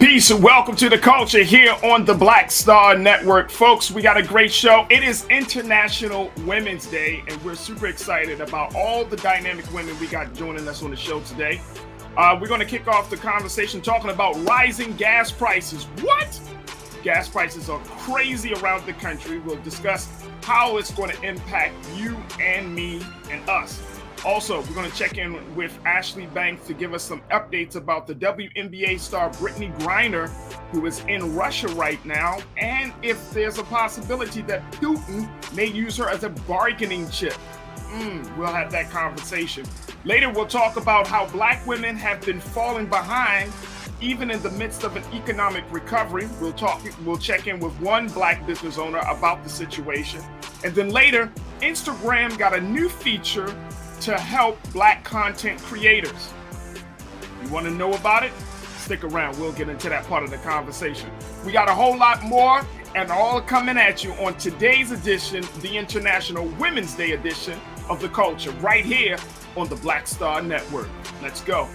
Peace and welcome to the culture here on the Black Star Network. Folks, we got a great show. It is International Women's Day, and we're super excited about all the dynamic women we got joining us on the show today. We're going to kick off the conversation talking about rising gas prices. What? Gas prices are crazy around the country. We'll discuss how it's going to impact you and me and us. Also, we're going to check in with Ashley Banks to give us some updates about the WNBA star Brittney Griner, who is in Russia right now, and if there's a possibility that Putin may use her as a bargaining chip. We'll have that conversation. Later, we'll talk about how Black women have been falling behind even in the midst of an economic recovery. We'll check in with one Black business owner about the situation. And then later, Instagram got a new feature to help Black content creators. You want to know about it? Stick around. We'll get into that part of the conversation. We got a whole lot more and all coming at you on today's edition, the International Women's Day edition of The Culture, right here on the Black Star Network. Let's go.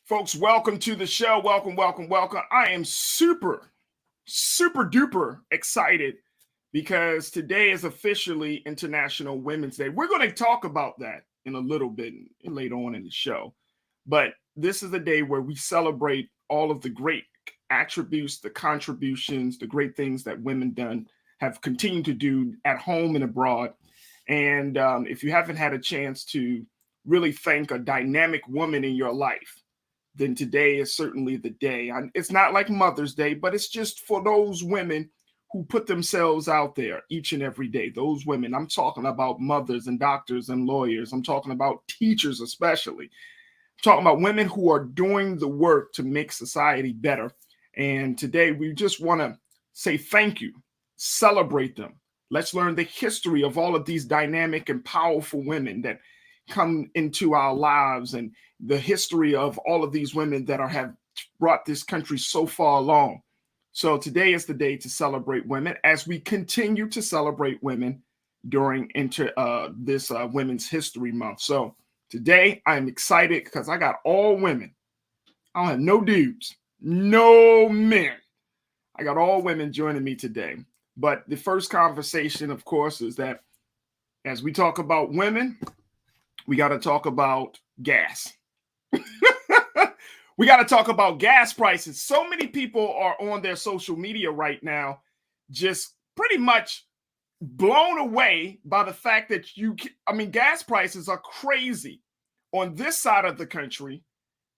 Folks, welcome to the show. Welcome. I am super duper excited because today is officially International Women's Day. We're going to talk about that in a little bit later on in the show. But this is a day where we celebrate all of the great attributes, the contributions, the great things that women have continued to do at home and abroad. And if you haven't had a chance to really thank a dynamic woman in your life, then today is certainly the day. It's not like Mother's Day, but it's just for those women who put themselves out there each and every day. Those women, I'm talking about mothers and doctors and lawyers. I'm talking about teachers especially. I'm talking about women who are doing the work to make society better. And today we just want to say thank you, celebrate them. Let's learn the history of all of these dynamic and powerful women that come into our lives and the history of all of these women that have brought this country so far along. So today is the day to celebrate women as we continue to celebrate women during this Women's History Month. So today I'm excited because I got all women. I don't have no dudes, no men. I got all women joining me today. But the first conversation, of course, is that as we talk about women, we got to talk about gas. We got to talk about gas prices. So many people are on their social media right now, just pretty much blown away by the fact that gas prices are crazy. On this side of the country,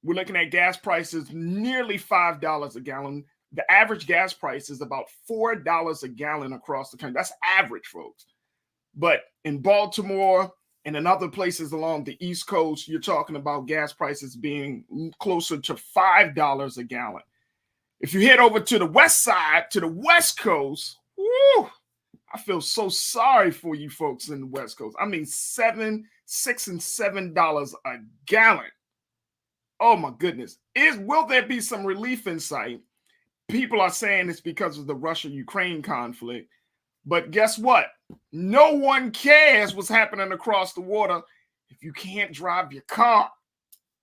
we're looking at gas prices nearly $5 a gallon. The average gas price is about $4 a gallon across the country. That's average, folks. But in Baltimore, and in other places along the East Coast, you're talking about gas prices being closer to $5 a gallon. If you head over to the west side, to the West Coast, I feel so sorry for you folks in the West Coast. I mean, $6 and $7 a gallon. Oh my goodness. Will there be some relief in sight? People are saying it's because of the Russia-Ukraine conflict. But guess what? No one cares what's happening across the water if you can't drive your car.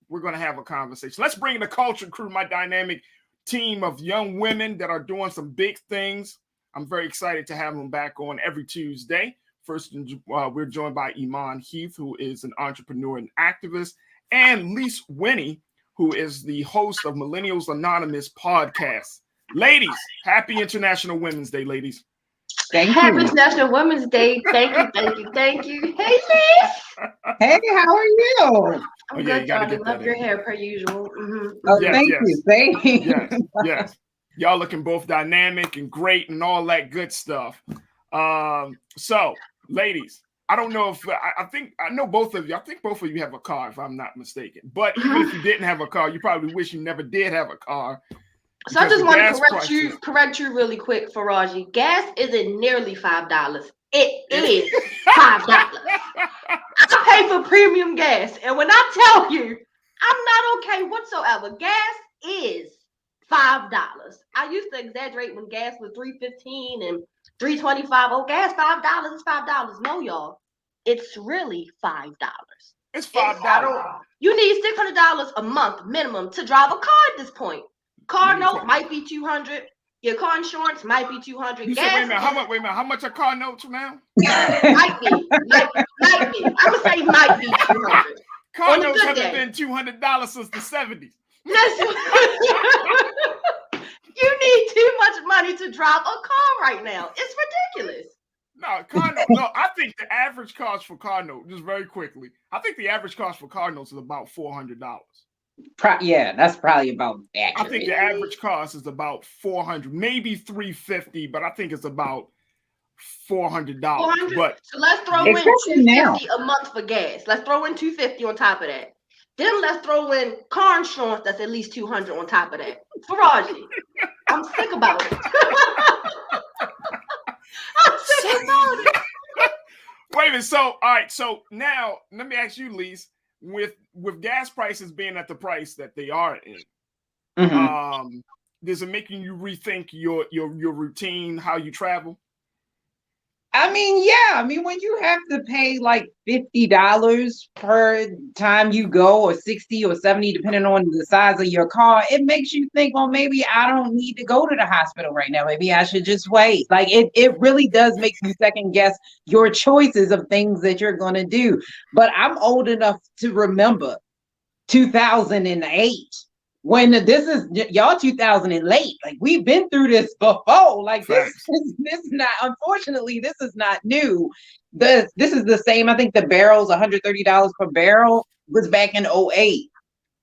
We're going to have a conversation. Let's bring the culture crew, my dynamic team of young women that are doing some big things. I'm very excited to have them back on every Tuesday. First, we're joined by Iman Heath, who is an entrepreneur and activist, and Lise Winnie, who is the host of Millennials Anonymous podcast. Ladies, happy International Women's Day, ladies. Happy International Women's Day. Thank you. Hey, sis. Hey, how are you? I'm good, Charlie. Love your hair per usual. Mm-hmm. Oh, yes, thank you. Yes. Y'all looking both dynamic and great and all that good stuff. So, ladies, I don't know if I know both of you. I think both of you have a car, if I'm not mistaken. But even if you didn't have a car, you probably wish you never did have a car. So I just want to correct you really quick, Faraji. Gas isn't nearly $5. It is $5. I pay for premium gas, and when I tell you, I'm not okay whatsoever. Gas is $5. I used to exaggerate when gas was $3.15 and $3.25. Oh, gas $5 is $5. No, y'all, it's really $5. It's $5. You need $600 a month minimum to drive a car at this point. Car note might be $200. Your car insurance might be $200. You said, wait a minute, how much are car notes now? Might be. I would say might be $200. Car notes haven't been $200 since the 70s. Listen, you need too much money to drive a car right now. It's ridiculous. No, car note. No, I think the average cost for car note, just very quickly, I think the average cost for car notes is about $400. Yeah, that's probably about accurate. I think the average cost is about $400, maybe $350, but I think it's about $400. But so let's throw in $250 a month for gas. Let's throw in $250 on top of that. Then let's throw in car insurance that's at least $200 on top of that. Faraji, I'm sick about it. I'm sick about it. Wait a minute. So, all right. So now let me ask you, Lise, with gas prices being at the price that they are in, does it make you rethink your routine, how you travel? I mean, yeah. I mean, when you have to pay like $50 per time you go, or 60 or 70, depending on the size of your car, it makes you think, well, maybe I don't need to go to the hospital right now. Maybe I should just wait. Like it really does make you second guess your choices of things that you're going to do. But I'm old enough to remember 2008. When this is y'all 2000 and late, like we've been through this before. Like this is not, unfortunately, this is not new. This is the same. I think the barrels, $130 per barrel, was back in 2008.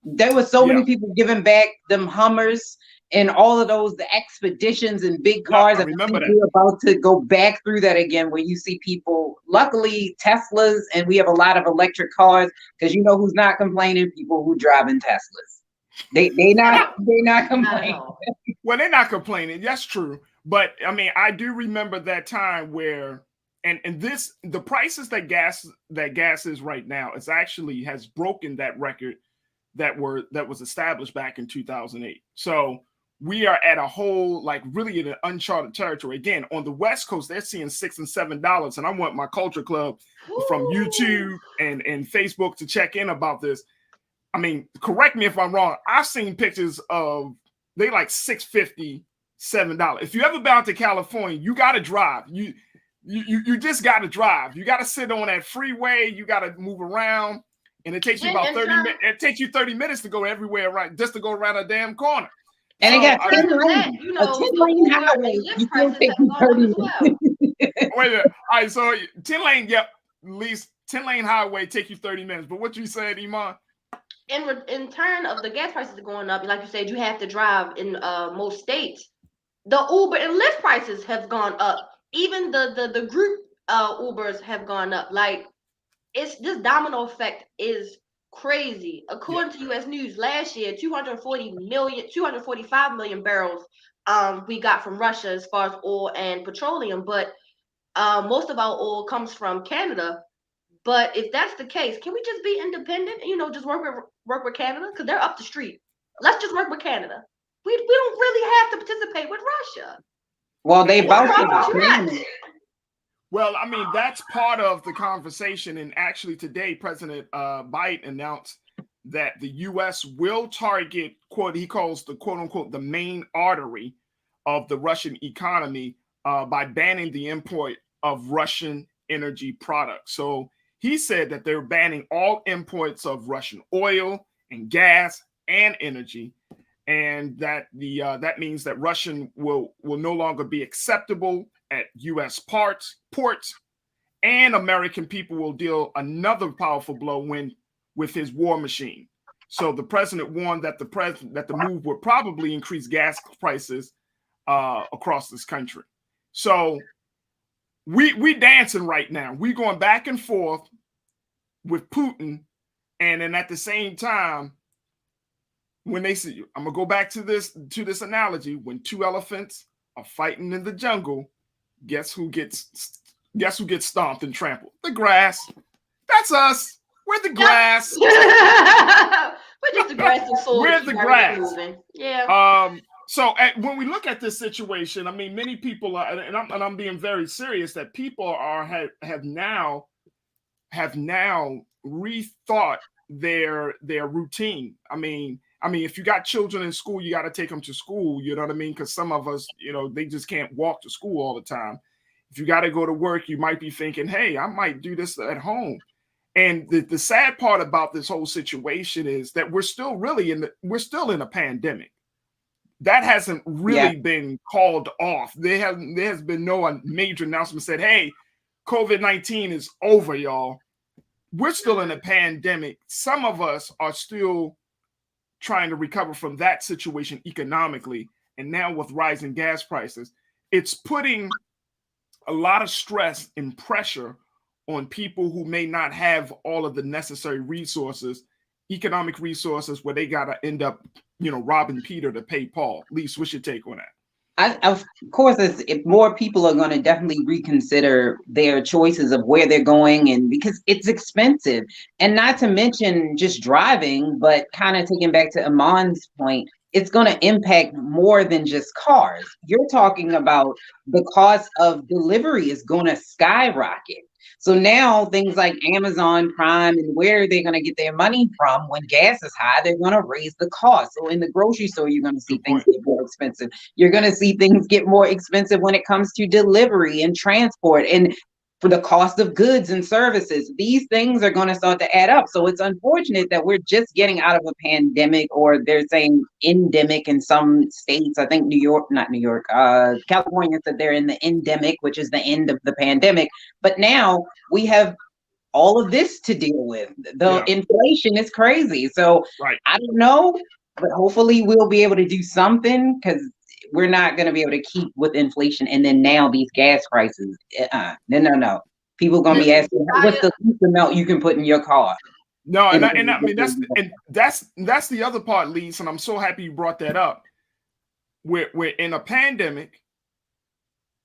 There were so many people giving back them Hummers and all of those, the expeditions and big cars. I remember that. We're about to go back through that again, where you see people, luckily Teslas, and we have a lot of electric cars, because you know who's not complaining? People who drive in Teslas. They not complaining. Well, they're not complaining. That's true. But I mean, I do remember that time where, and this, the prices that gas is right now, it's actually has broken that record that was established back in 2008. So we are at a whole, like, really in an uncharted territory. Again, on the West Coast, they're seeing $6 and $7, and I want my culture club from YouTube and Facebook to check in about this. I mean, correct me if I'm wrong. I've seen pictures of they like $6.50, $7. If you ever been out to California, you got to drive. You just got to drive. You got to sit on that freeway. You got to move around, and it takes you about 30 minutes. It takes you 30 minutes to go everywhere, right? Just to go around a damn corner. And it got 10 lanes. A 10-lane highway. You still take 30 minutes. Wait a minute. All right, so 10-lane, yep, at least 10-lane highway take you 30 minutes. But what you said, Iman? In turn of the gas prices going up, like you said, you have to drive in most states. The Uber and Lyft prices have gone up. Even the group Ubers have gone up. Like, it's this domino effect is crazy. According to U.S. News, last year 245 million barrels we got from Russia as far as oil and petroleum, but most of our oil comes from Canada. But if that's the case, can we just be independent and, just work with Canada? Because they're up the street. Let's just work with Canada. We don't really have to participate with Russia. Well, they both. Well, I mean, that's part of the conversation. And actually today, President Biden announced that the U.S. will target, quote, he calls the quote unquote, the main artery of the Russian economy by banning the import of Russian energy products. So he said that they're banning all imports of Russian oil and gas and energy, and that that means that Russian will no longer be acceptable at U.S. ports, and American people will deal another powerful blow with his war machine. So the president warned that the move would probably increase gas prices across this country. So we dancing right now. We going back and forth with Putin, and then at the same time, when they see, I'm gonna go back to this analogy. When two elephants are fighting in the jungle, guess who gets Guess who gets stomped and trampled? The grass. That's us. We're the grass. We're just the grass and soil. We're the grass. Moving. Yeah. So when we look at this situation, I mean, many people are, and I'm being very serious, that people have now rethought their routine. I mean, if you got children in school, you got to take them to school. You know what I mean? Because some of us, they just can't walk to school all the time. If you got to go to work, you might be thinking, hey, I might do this at home. And the sad part about this whole situation is that we're still in a pandemic. That hasn't really been called off. There has been no major announcement said, hey, COVID-19 is over, y'all. We're still in a pandemic. Some of us are still trying to recover from that situation economically. And now with rising gas prices, it's putting a lot of stress and pressure on people who may not have all of the necessary resources, economic resources, where they got to end up, robbing Peter to pay Paul. Lise, what's your take on that? Of course, if more people are going to definitely reconsider their choices of where they're going, and because it's expensive, and not to mention just driving, but kind of taking back to Amon's point, it's going to impact more than just cars. You're talking about the cost of delivery is going to skyrocket. So now things like Amazon Prime and where they're going to get their money from when gas is high, they're going to raise the cost. So in the grocery store, you're going to see things get more expensive. You're going to see things get more expensive when it comes to delivery and transport and for the cost of goods and services. These things are going to start to add up. So it's unfortunate that we're just getting out of a pandemic, or they're saying endemic in some states. I think California said they're in the endemic, which is the end of the pandemic. But now we have all of this to deal with. The inflation is crazy. So I don't know, but hopefully we'll be able to do something, because we're not going to be able to keep with inflation. And then now these gas prices, no. People going to be asking, what's the least amount you can put in your car? No, and I mean, that's the other part, Lise, and I'm so happy you brought that up. We're in a pandemic.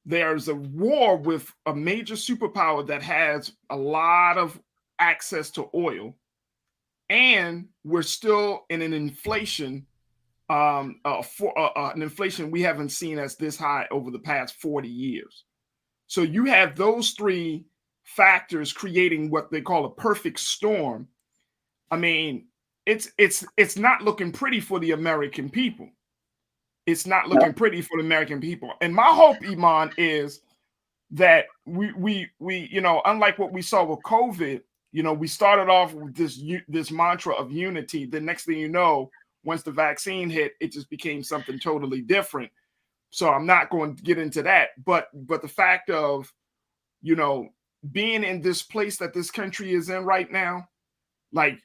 There's a war with a major superpower that has a lot of access to oil, and we're still in an inflation. An inflation we haven't seen as this high over the past 40 years. So you have those three factors creating what they call a perfect storm. I mean, it's not looking pretty for the American people. It's not looking pretty for the American people. And my hope, Iman, is that we unlike what we saw with COVID, we started off with this mantra of unity. The next thing you know, once the vaccine hit, it just became something totally different. So I'm not going to get into that. But the fact of, being in this place that this country is in right now, like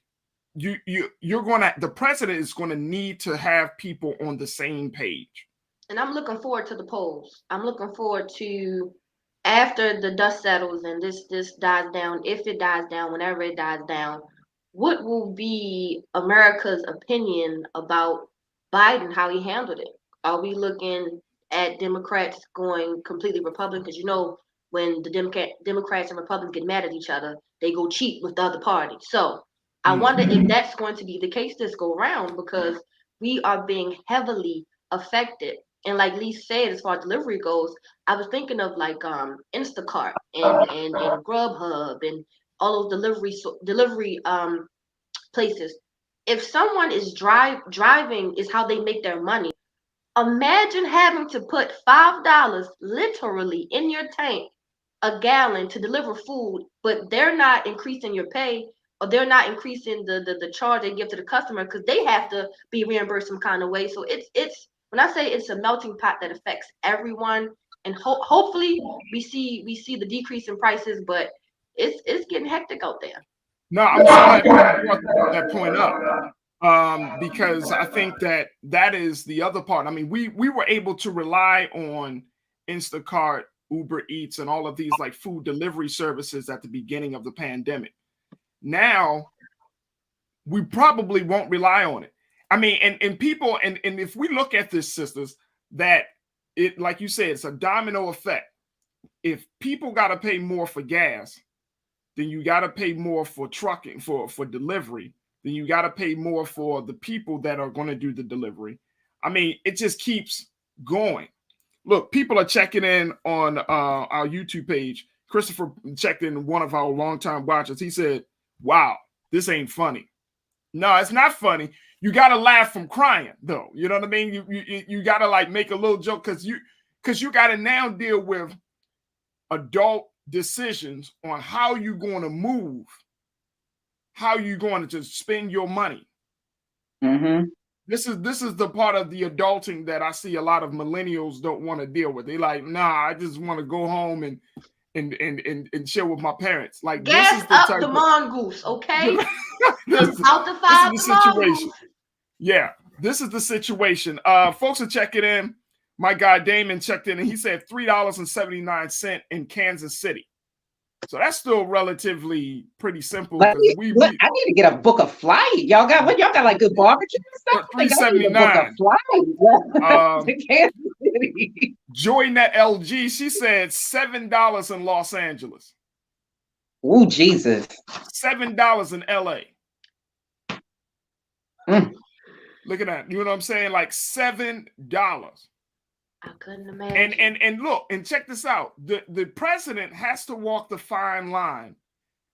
the president is going to need to have people on the same page. And I'm looking forward to the polls. I'm looking forward to, after the dust settles and this dies down, if it dies down, whenever it dies down, what will be America's opinion about Biden, how he handled it? Are we looking at Democrats going completely Republican? Because when the Democrats and Republicans get mad at each other, they go cheat with the other party. So I wonder if that's going to be the case this go around, because we are being heavily affected. And like Lise said, as far as delivery goes, I was thinking of like Instacart and Grubhub and all those delivery places. If someone is driving is how they make their money. Imagine having to put $5 literally in your tank, a gallon, to deliver food, but they're not increasing your pay, or they're not increasing the charge they give to the customer, because they have to be reimbursed some kind of way. So it's when I say it's a melting pot that affects everyone, and hopefully we see the decrease in prices, but it's getting hectic out there. No, I'm so happy you brought that point up, because I think that is the other part. I mean, we were able to rely on Instacart, Uber Eats, and all of these like food delivery services at the beginning of the pandemic. Now, we probably won't rely on it. I mean, and people, and if we look at this, sisters, that it, like you said, it's a domino effect. if people got to pay more for gas, then you got to pay more for trucking, for delivery. Then you got to pay more for the people that are going to do the delivery. I mean, it just keeps going. Look, people are checking in on our YouTube page. Christopher checked in, one of our longtime watchers. He said, wow, this ain't funny. No, it's not funny. You got to laugh from crying, though. You know what I mean? You got to like make a little joke because you got to now deal with adult decisions on how you're going to move, how you're going to spend your money. Mm-hmm. This is the part of the adulting that I see a lot of millennials don't want to deal with. They like, nah, I just want to go home and chill with my parents. Like, gas this is the up type the of mongoose, okay? this Out the fire, is the the situation. mongoose. Yeah, this is the situation. Folks are checking in. My guy Damon checked in and he said $3.79 in Kansas City. So that's still relatively pretty simple. I need to get a book of flight. Y'all got what? Y'all got like good barbecue and stuff. $3.79 to Kansas City. Joynet LG, she said $7 in Los Angeles. Oh Jesus! $7 in LA. Look at that. You know what I'm saying? Like $7. I couldn't imagine. And look, and check this out. The president has to walk the fine line.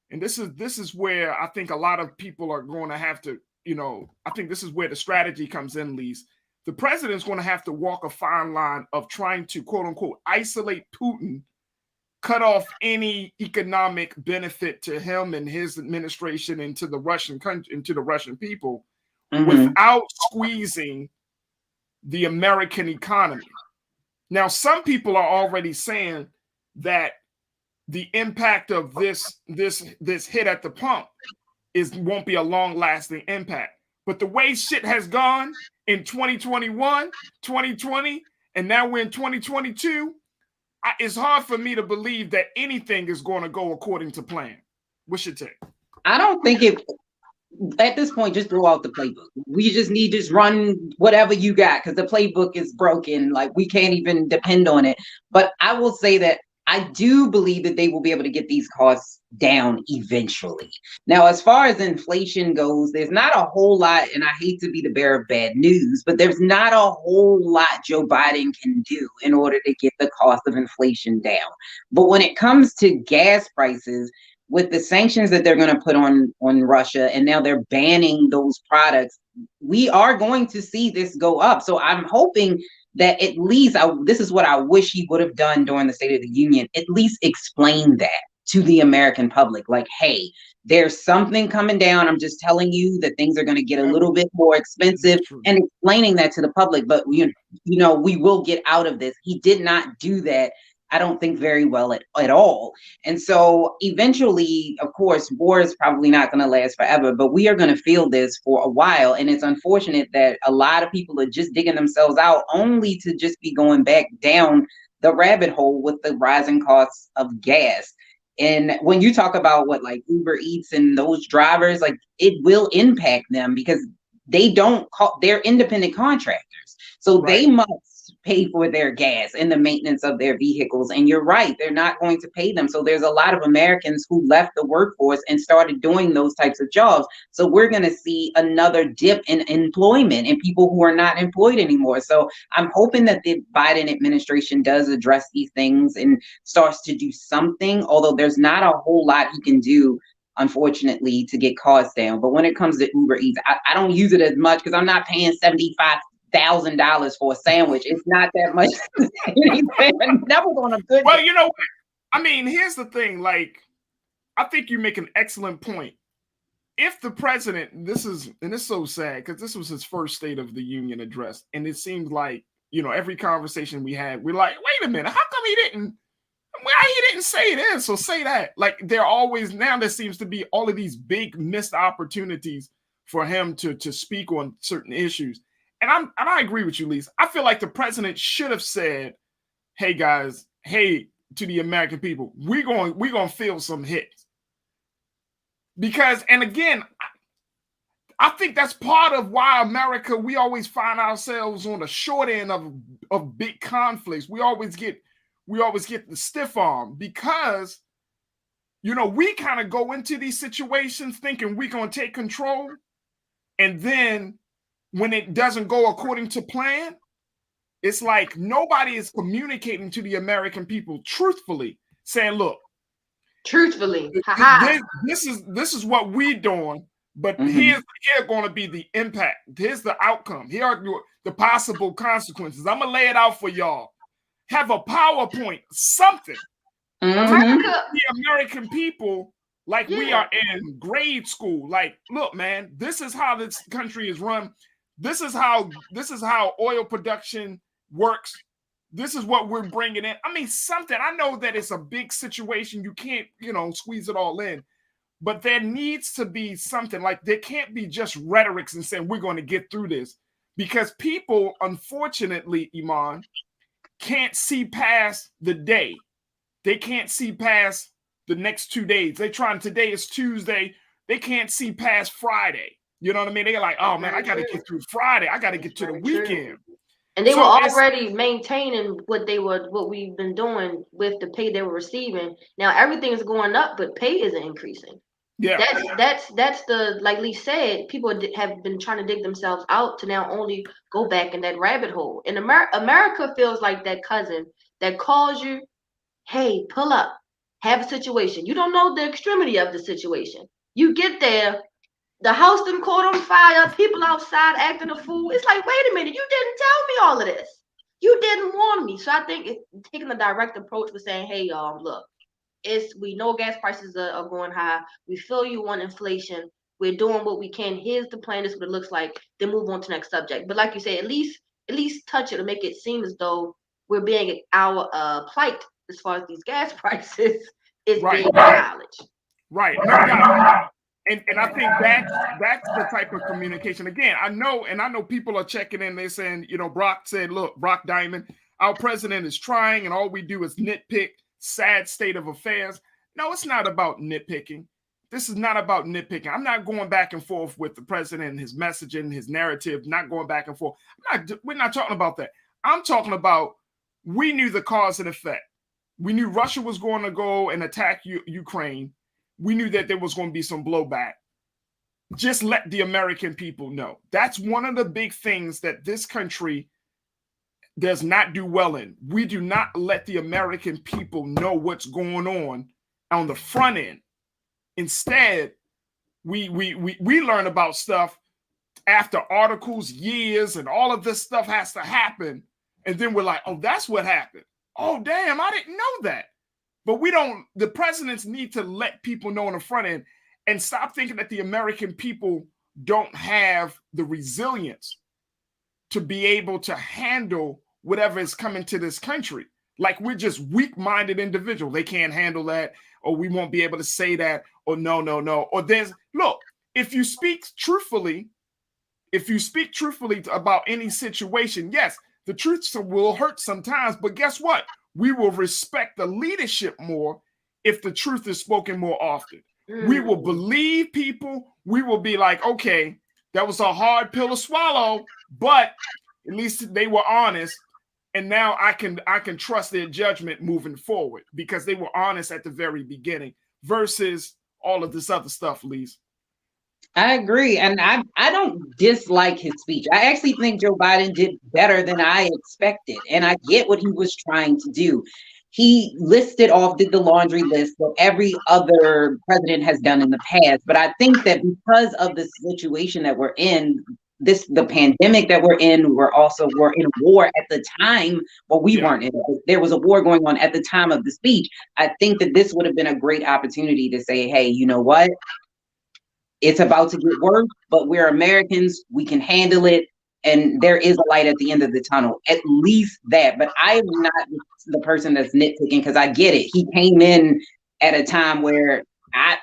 And this is where I think a lot of people are going to have to, I think this is where the strategy comes in, Lise. The president's going to have to walk a fine line of trying to, quote unquote, isolate Putin, cut off any economic benefit to him and his administration and to the Russian country and to the Russian people, without squeezing the American economy. Now, some people are already saying that the impact of this hit at the pump won't be a long-lasting impact. But the way shit has gone in 2021, 2020, and now we're in 2022, it's hard for me to believe that anything is going to go according to plan. What's your take? I don't think it. At this point, just throw out the playbook. We just need to run whatever you got because the playbook is broken. Like, we can't even depend on it. But I will say that I do believe that they will be able to get these costs down eventually. Now, as far as inflation goes, there's not a whole lot, and I hate to be the bearer of bad news, but there's not a whole lot Joe Biden can do in order to get the cost of inflation down. But when it comes to gas prices, with the sanctions that they're going to put on Russia, and now they're banning those products, we are going to see this go up. So I'm hoping that at least, this is what I wish he would have done during the State of the Union, at least explain that to the American public. Like, hey, there's something coming down. I'm just telling you that things are going to get a little bit more expensive, and explaining that to the public. But, we will get out of this. He did not do that, I don't think, very well at all. And so eventually, of course, war is probably not going to last forever, but we are going to feel this for a while. And it's unfortunate that a lot of people are just digging themselves out only to just be going back down the rabbit hole with the rising costs of gas. And when you talk about like Uber Eats and those drivers, like, it will impact them because they're independent contractors. So They must pay for their gas and the maintenance of their vehicles. And you're right, they're not going to pay them. So there's a lot of Americans who left the workforce and started doing those types of jobs. So we're going to see another dip in employment and people who are not employed anymore. So I'm hoping that the Biden administration does address these things and starts to do something, although there's not a whole lot he can do, unfortunately, to get costs down. But when it comes to Uber Eats, I don't use it as much because I'm not paying $75,000 for a sandwich. It's not that much. That was on a good. Well, you know what? I mean, here's the thing. Like, I think you make an excellent point. If the president, and it's so sad because this was his first State of the Union address, and it seems like, every conversation we had, we're like, wait a minute, how come he didn't say this or say that? Like, there seems to be all of these big missed opportunities for him to speak on certain issues. And I agree with you, Lisa. I feel like the president should have said, hey guys, hey to the American people, we're going to feel some hits. Because, and again, I think that's part of why America, we always find ourselves on the short end of big conflicts. We always get we always get the stiff arm because, you know, we kind of go into these situations thinking we're going to take control. And then when it doesn't go according to plan, it's like nobody is communicating to the American people truthfully, saying, look, truthfully, this is what we're doing, but here's going to be the impact. Here's the outcome. Here are the possible consequences. I'm going to lay it out for y'all. Have a PowerPoint, something. The American people, like we are in grade school. Like, look, man, this is how this country is run. This is how oil production works. This is what we're bringing in. I mean, something. I know that it's a big situation. You can't, you know, squeeze it all in. But there needs to be something. Like, there can't be just rhetorics and saying we're going to get through this. Because people, unfortunately, Iman, can't see past the day. They can't see past the next 2 days. Today is Tuesday. They can't see past Friday. You know what I mean? They're like, oh man, I got to get through Friday. I got to get to the weekend. And they were already maintaining what we've been doing with the pay they were receiving. Now everything is going up, but pay isn't increasing. Yeah, that's the, like Lee said, people have been trying to dig themselves out to now only go back in that rabbit hole. And America feels like that cousin that calls you, hey, pull up, have a situation. You don't know the extremity of the situation. You get there, the house done caught on fire, people outside acting a fool. It's like, wait a minute, you didn't tell me all of this. You didn't warn me. So I think taking a direct approach with saying, hey, y'all, look, we know gas prices are going high. We feel you on inflation. We're doing what we can. Here's the plan. This is what it looks like. Then move on to the next subject. But like you said, at least touch it and make it seem as though we're being our plight as far as these gas prices is being acknowledged. Right. No doubt. And I think that's the type of communication. Again, I know people are checking in. They're saying, you know, Brock said, look, Brock Diamond, our president is trying, and all we do is nitpick. Sad state of affairs. No, it's not about nitpicking. This is not about nitpicking. I'm not going back and forth with the president and his messaging, his narrative, not going back and forth. We're not talking about that. I'm talking about, we knew the cause and effect. We knew Russia was going to go and attack Ukraine. We knew that there was going to be some blowback. Just let the American people know. That's one of the big things that this country does not do well in. We do not let the American people know what's going on the front end. Instead, we learn about stuff after articles, years, and all of this stuff has to happen. And then we're like, oh, that's what happened. Oh, damn, I didn't know that. But the presidents need to let people know on the front end and stop thinking that the American people don't have the resilience to be able to handle whatever is coming to this country. Like, we're just weak-minded individuals. They can't handle that, or we won't be able to say that, or no. Or look, if you speak truthfully about any situation, yes, the truth will hurt sometimes, but guess what? We will respect the leadership more if the truth is spoken more often. We will believe people. We will be like, okay, that was a hard pill to swallow, but at least they were honest. And now I can trust their judgment moving forward because they were honest at the very beginning versus all of this other stuff, Lise. I agree. And I don't dislike his speech. I actually think Joe Biden did better than I expected. And I get what he was trying to do. He did the laundry list that every other president has done in the past. But I think that because of the situation that we're in, the pandemic that we're in, we're in a war at the time. Well, we weren't in it. There was a war going on at the time of the speech. I think that this would have been a great opportunity to say, hey, you know what? It's about to get worse, but we're Americans. We can handle it. And there is a light at the end of the tunnel, at least that. But I'm not the person that's nitpicking because I get it. He came in at a time where I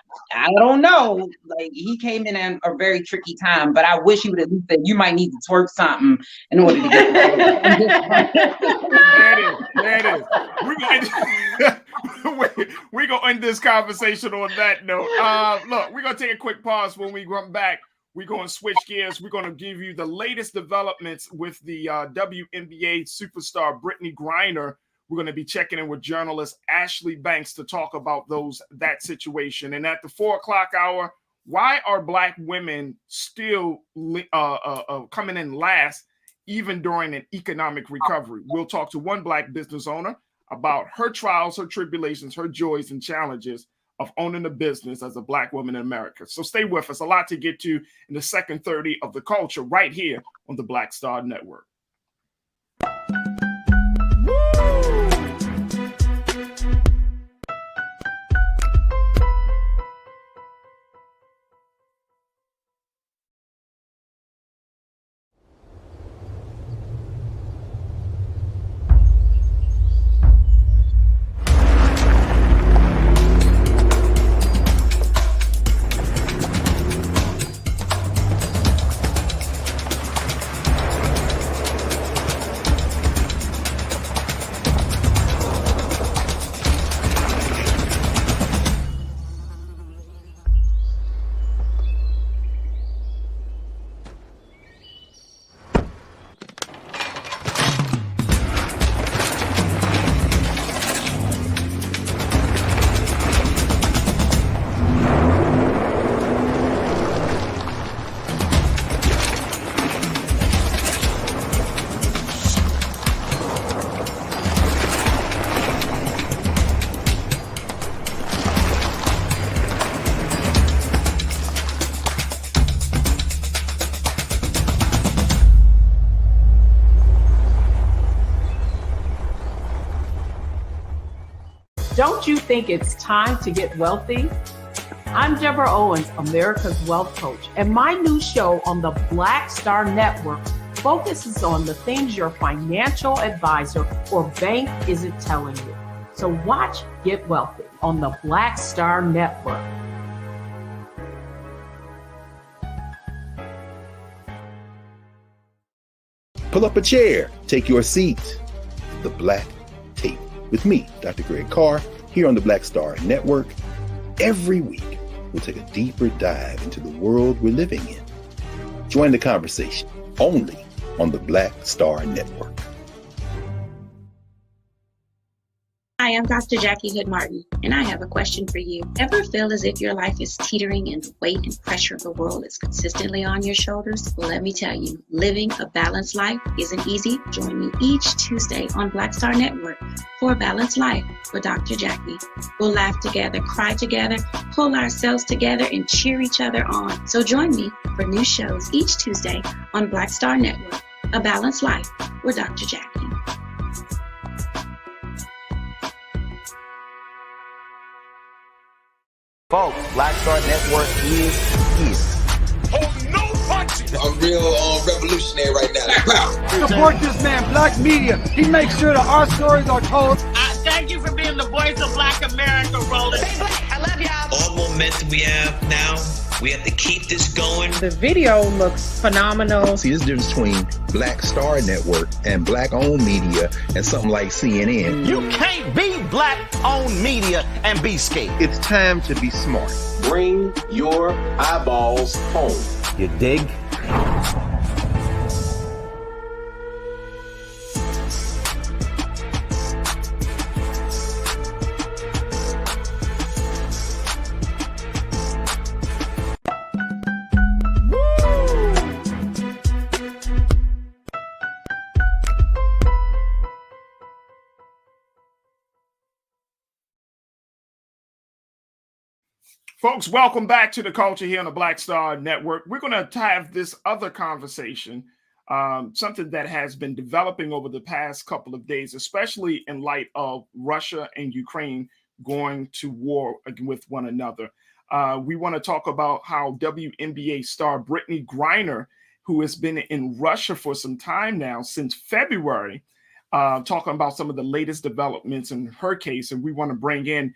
don't know. Like, he came in at a very tricky time, but I wish he would at least said, you might need to twerk something in order to get That is. We're going to end this conversation on that note. Look, we're going to take a quick pause. When we come back, we're going to switch gears. We're going to give you the latest developments with the WNBA superstar Brittney Griner. We're going to be checking in with journalist Ashley Banks to talk about that situation. And at the 4 o'clock hour, why are Black women still coming in last, even during an economic recovery? We'll talk to one Black business owner about her trials, her tribulations, her joys and challenges of owning a business as a Black woman in America. So stay with us. A lot to get to in the second 30 of The Culture right here on the Black Star Network. Don't you think it's time to get wealthy? I'm Deborah Owens, America's Wealth Coach, and my new show on the Black Star Network focuses on the things your financial advisor or bank isn't telling you. So watch Get Wealthy on the Black Star Network. Pull up a chair, take your seat. The Black Tape with me, Dr. Greg Carr, here on the Black Star Network. Every week, we'll take a deeper dive into the world we're living in. Join the conversation only on the Black Star Network. Hi, I'm Dr. Jackie Hood Martin, and I have a question for you. Ever feel as if your life is teetering and the weight and pressure of the world is consistently on your shoulders? Well, let me tell you, living a balanced life isn't easy. Join me each Tuesday on Black Star Network for A Balanced Life with Dr. Jackie. We'll laugh together, cry together, pull ourselves together, and cheer each other on. So join me for new shows each Tuesday on Black Star Network, A Balanced Life with Dr. Jackie. Folks, Black Star Network is here. Oh, no punches! I'm real revolutionary right now. Support this man, Black Media. He makes sure that our stories are told. Thank you for being the voice of Black America, Roland. Stay black. I love y'all. All momentum we have now, we have to keep this going. The video looks phenomenal. See, there's a difference between Black Star Network and Black-owned media and something like CNN. You can't be Black-owned media and be scared. It's time to be smart. Bring your eyeballs home. You dig? Folks, welcome back to The Culture here on the Black Star Network. We're going to have this other conversation, something that has been developing over the past couple of days, especially in light of Russia and Ukraine going to war with one another. We want to talk about how WNBA star Brittney Griner, who has been in Russia for some time now, since February, talking about some of the latest developments in her case. And we want to bring in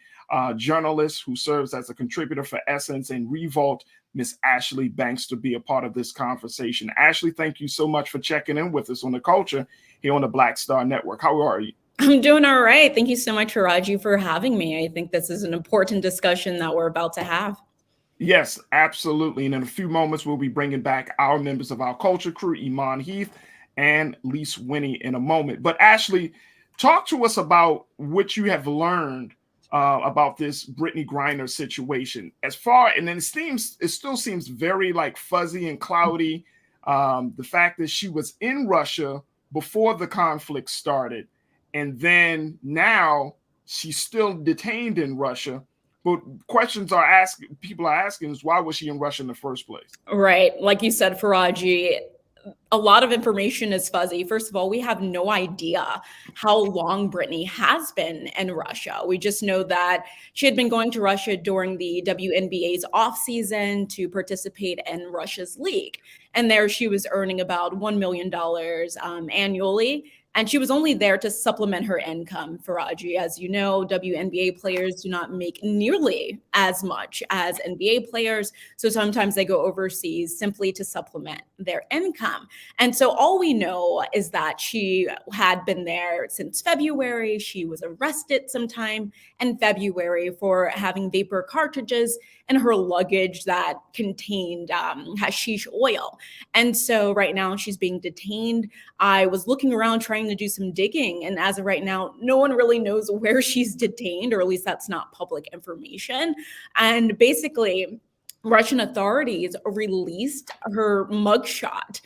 journalist who serves as a contributor for Essence and Revolt, Miss Ashley Banks, to be a part of this conversation. Ashley, thank you so much for checking in with us on The Culture here on the Black Star Network. How are you? I'm doing all right. Thank you so much, Raji, for having me. I think this is an important discussion that we're about to have. Yes, absolutely. And in a few moments, we'll be bringing back our members of our culture crew, Iman Heath and Lise Winnie, in a moment. But Ashley, talk to us about what you have learned about this Brittney Griner situation. And then it still seems very like fuzzy and cloudy. The fact that she was in Russia before the conflict started, and then now she's still detained in Russia. But people are asking is, why was she in Russia in the first place? Right. Like you said, Faraji, a lot of information is fuzzy. First of all, we have no idea how long Brittney has been in Russia. We just know that she had been going to Russia during the WNBA's offseason to participate in Russia's league. And there she was earning about $1 million annually. And she was only there to supplement her income, Faraji. As you know, WNBA players do not make nearly as much as NBA players. So sometimes they go overseas simply to supplement their income. And so all we know is that she had been there since February. She was arrested sometime in February for having vapor cartridges in her luggage that contained hashish oil. And so right now she's being detained. I was looking around trying to do some digging, and as of right now, no one really knows where she's detained, or at least that's not public information. And basically, Russian authorities released her mugshot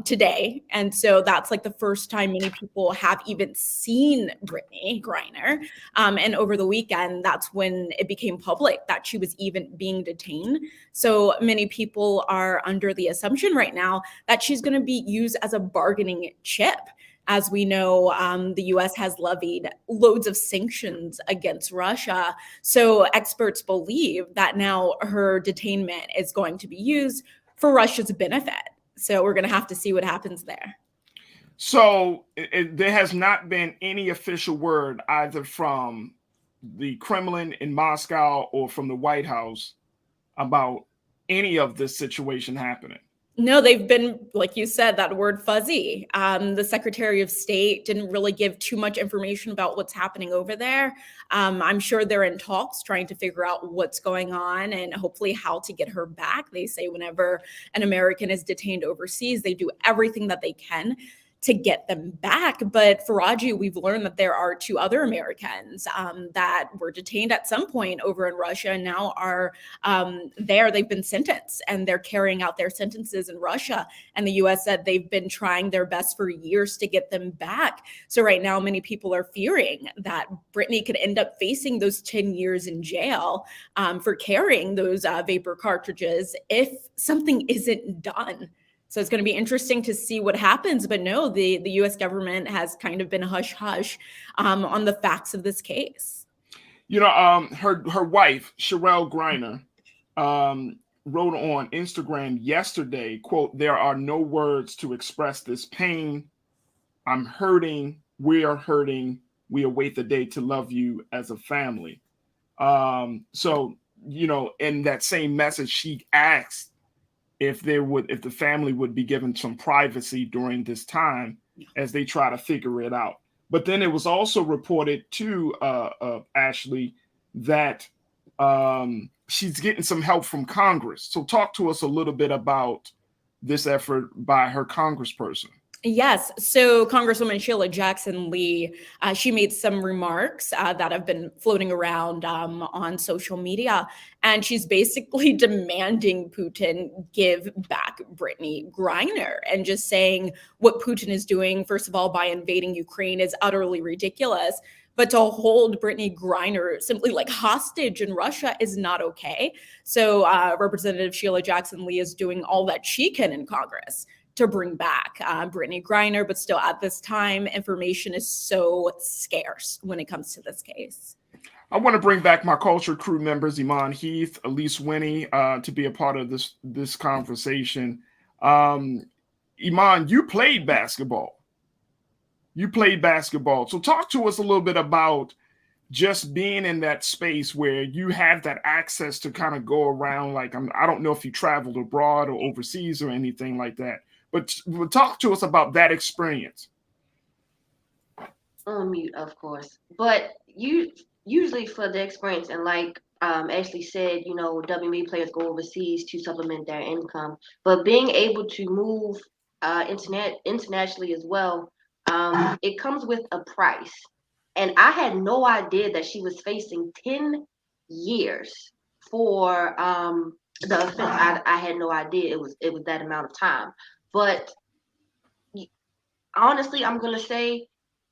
today. And so that's like the first time many people have even seen Brittney Griner. And over the weekend, that's when it became public that she was even being detained. So many people are under the assumption right now that she's going to be used as a bargaining chip. As we know, the U.S. has levied loads of sanctions against Russia. So experts believe that now her detainment is going to be used for Russia's benefit. So we're going to have to see what happens there. So there has not been any official word either from the Kremlin in Moscow or from the White House about any of this situation happening. No, they've been, like you said, that word fuzzy. The Secretary of State didn't really give too much information about what's happening over there. I'm sure they're in talks trying to figure out what's going on and hopefully how to get her back. They say whenever an American is detained overseas, they do everything that they can to get them back. But Faraji, we've learned that there are 2 other Americans that were detained at some point over in Russia and now are there. They've been sentenced and they're carrying out their sentences in Russia. And the U.S. said they've been trying their best for years to get them back. So right now, many people are fearing that Brittney could end up facing those 10 years in jail for carrying those vapor cartridges if something isn't done. So it's going to be interesting to see what happens. But no, the U.S. government has kind of been hush-hush on the facts of this case. You know, her wife, Zoe Griner, wrote on Instagram yesterday, quote, "There are no words to express this pain. I'm hurting. We are hurting. We await the day to love you as a family." So, you know, in that same message, she asked if the family would be given some privacy during this time as they try to figure it out. But then it was also reported to Ashley that she's getting some help from Congress. So talk to us a little bit about this effort by her congressperson. Yes. So Congresswoman Sheila Jackson Lee, she made some remarks that have been floating around on social media. And she's basically demanding Putin give back Brittney Griner and just saying what Putin is doing, first of all, by invading Ukraine is utterly ridiculous. But to hold Brittney Griner simply like hostage in Russia is not okay. So Representative Sheila Jackson Lee is doing all that she can in Congress to bring back Brittney Griner, but still at this time, information is so scarce when it comes to this case. I want to bring back my culture crew members, Iman Heath, Elise Winnie, to be a part of this conversation. Iman, you played basketball. So talk to us a little bit about just being in that space where you have that access to kind of go around. Like, I don't know if you traveled abroad or overseas or anything like that. But talk to us about that experience. On mute, of course. But usually for the experience, and like Ashley said, you know, WNBA players go overseas to supplement their income. But being able to move internationally as well, it comes with a price. And I had no idea that she was facing 10 years for the offense. I had no idea it was that amount of time. But honestly, I'm gonna say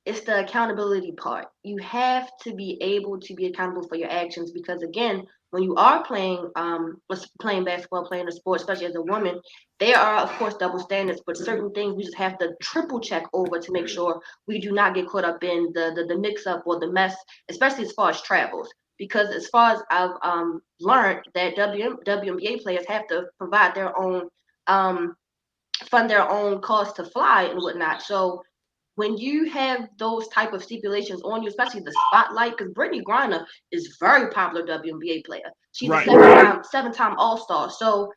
it's the accountability part. You have to be able to be accountable for your actions, because again, when you are playing basketball, playing a sport, especially as a woman, there are of course double standards, but certain things we just have to triple check over to make sure we do not get caught up in the mix up or the mess, especially as far as travels. Because as far as I've learned, that WNBA players have to provide their own fund their own costs to fly and whatnot. So when you have those type of stipulations on you, especially the spotlight, because Brittney Griner is very popular WNBA player. She's a seven-time All-Star. So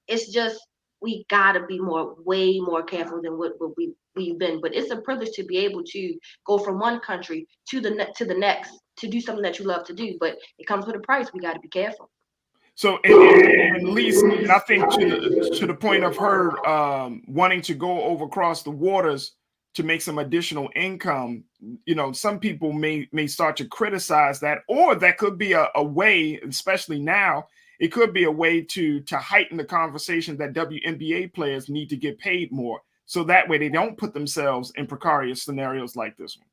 it's just, we gotta be way more careful than what we've been. But it's a privilege to be able to go from one country to the next to do something that you love to do. But it comes with a price. We got to be careful. So at least, and I think to the point of her wanting to go over across the waters to make some additional income, you know, some people may start to criticize that, or that could be a way, especially now, it could be a way to heighten the conversation that WNBA players need to get paid more, so that way they don't put themselves in precarious scenarios like this one.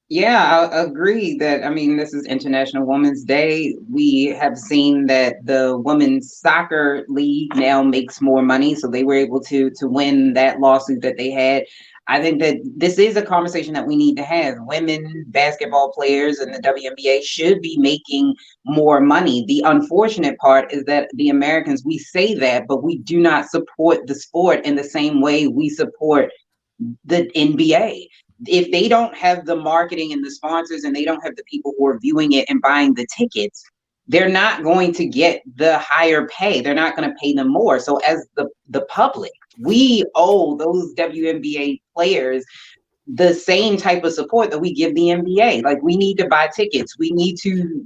Yeah, I agree that, I mean, this is International Women's Day. We have seen that the women's soccer league now makes more money, so they were able to win that lawsuit that they had. I think that this is a conversation that we need to have. Women basketball players in the WNBA should be making more money. The unfortunate part is that the Americans, we say that, but we do not support the sport in the same way we support the NBA. If they don't have the marketing and the sponsors, and they don't have the people who are viewing it and buying the tickets, they're not going to get the higher pay. They're not going to pay them more. So as the public, we owe those WNBA players the same type of support that we give the NBA. Like, we need to buy tickets. We need to,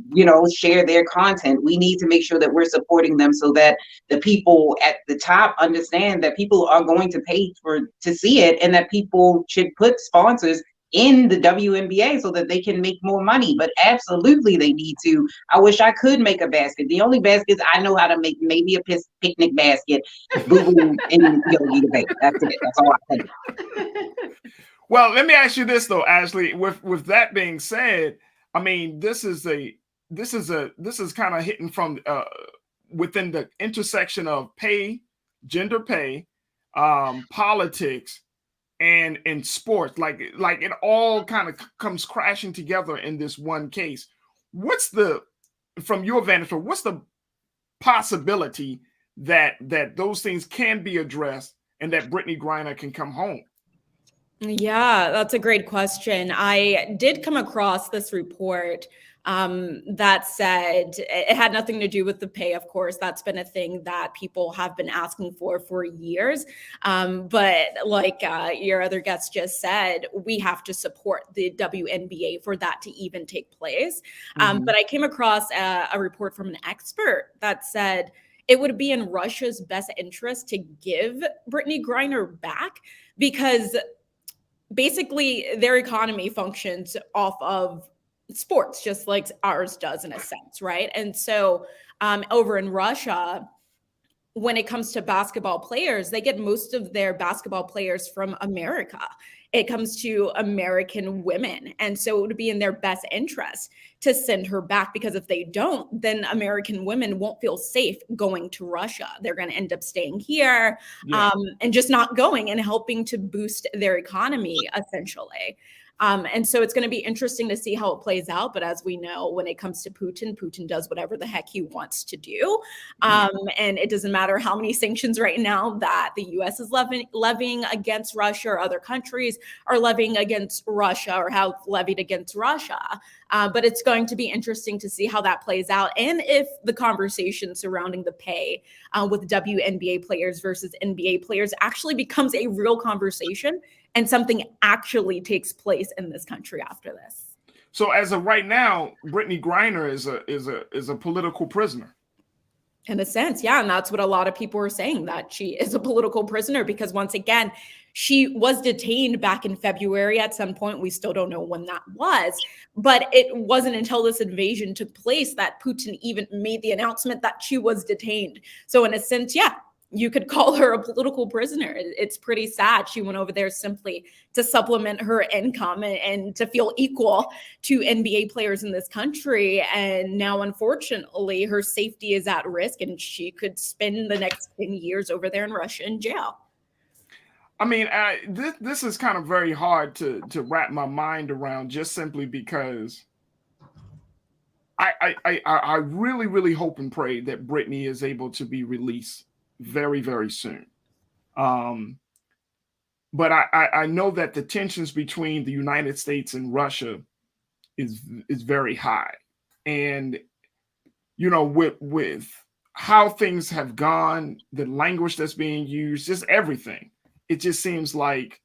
share their content. We need to make sure that we're supporting them, so that the people at the top understand that people are going to pay to see it, and that people should put sponsors in the WNBA so that they can make more money. But absolutely they need to. I wish I could make a basket. The only baskets I know how to make, maybe a picnic basket, boo-boo, and yogi debate. That's it. That's all I think. Well, let me ask you this though, Ashley. With that being said, I mean, this is kind of hitting from within the intersection of pay, gender pay, politics, and in sports. Like it all kind of comes crashing together in this one case. From your vantage point, what's the possibility that those things can be addressed and that Brittney Griner can come home? Yeah, that's a great question. I did come across this report that said it had nothing to do with the pay. Of course, that's been a thing that people have been asking for years. But like your other guest just said, we have to support the WNBA for that to even take place. But I came across a report from an expert that said it would be in Russia's best interest to give Brittney Griner back, because basically their economy functions off of sports, just like ours does in a sense, right? And so over in Russia, when it comes to basketball players, they get most of their basketball players from America. It comes to American women. And so it would be in their best interest to send her back, because if they don't, then American women won't feel safe going to Russia. They're going to end up staying here and just not going and helping to boost their economy, essentially. And so it's going to be interesting to see how it plays out. But as we know, when it comes to Putin does whatever the heck he wants to do. And it doesn't matter how many sanctions right now that the U.S. is levying against Russia, or other countries are levying against Russia or have levied against Russia. But it's going to be interesting to see how that plays out, and if the conversation surrounding the pay with WNBA players versus NBA players actually becomes a real conversation, and something actually takes place in this country after this. So as of right now, Brittney Griner is a political prisoner. In a sense, yeah. And that's what a lot of people are saying, that she is a political prisoner, because once again, She was detained back in February at some point. We still don't know when that was, but it wasn't until this invasion took place that Putin even made the announcement that she was detained. So in a sense, yeah, you could call her a political prisoner. It's pretty sad. She went over there simply to supplement her income and to feel equal to NBA players in this country. And now, unfortunately, her safety is at risk, and she could spend the next 10 years over there in Russia in jail. I mean, this is kind of very hard to wrap my mind around, just simply because I really, really hope and pray that Brittney is able to be released very, very soon. But I know that the tensions between the United States and Russia is very high. And, you know, with how things have gone, the language that's being used, just everything, it just seems like,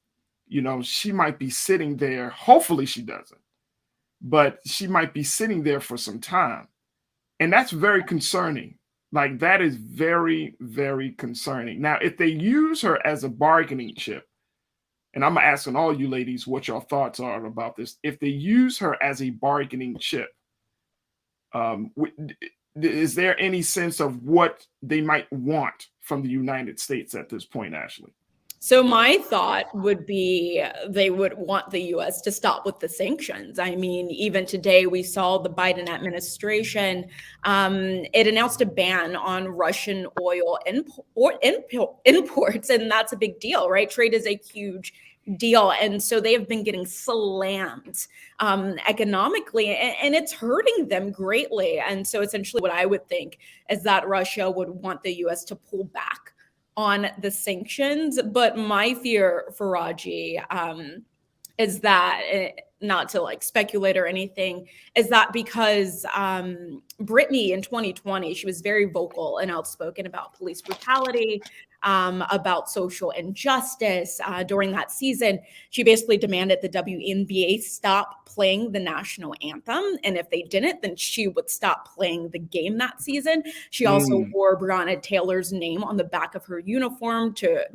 you know, she might be sitting there. Hopefully she doesn't, but she might be sitting there for some time. And that's very concerning. Like, that is very, very concerning. Now, if they use her as a bargaining chip, and I'm asking all you ladies what your thoughts are about this. If they use her as a bargaining chip, is there any sense of what they might want from the United States at this point, Ashley? So my thought would be they would want the U.S. to stop with the sanctions. I mean, even today we saw the Biden administration, it announced a ban on Russian oil imports, and that's a big deal, right? Trade is a huge deal. And so they have been getting slammed economically, and it's hurting them greatly. And so essentially what I would think is that Russia would want the U.S. to pull back on the sanctions. But my fear, Faraji, is that, not to like speculate or anything, is that because Brittney in 2020, she was very vocal and outspoken about police brutality, about social injustice. During that season, she basically demanded the WNBA stop playing the national anthem. And if they didn't, then she would stop playing the game that season. She also wore Breonna Taylor's name on the back of her uniform to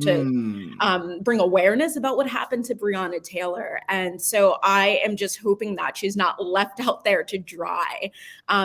bring awareness about what happened to Breonna Taylor. And so I am just hoping that she's not left out there to dry,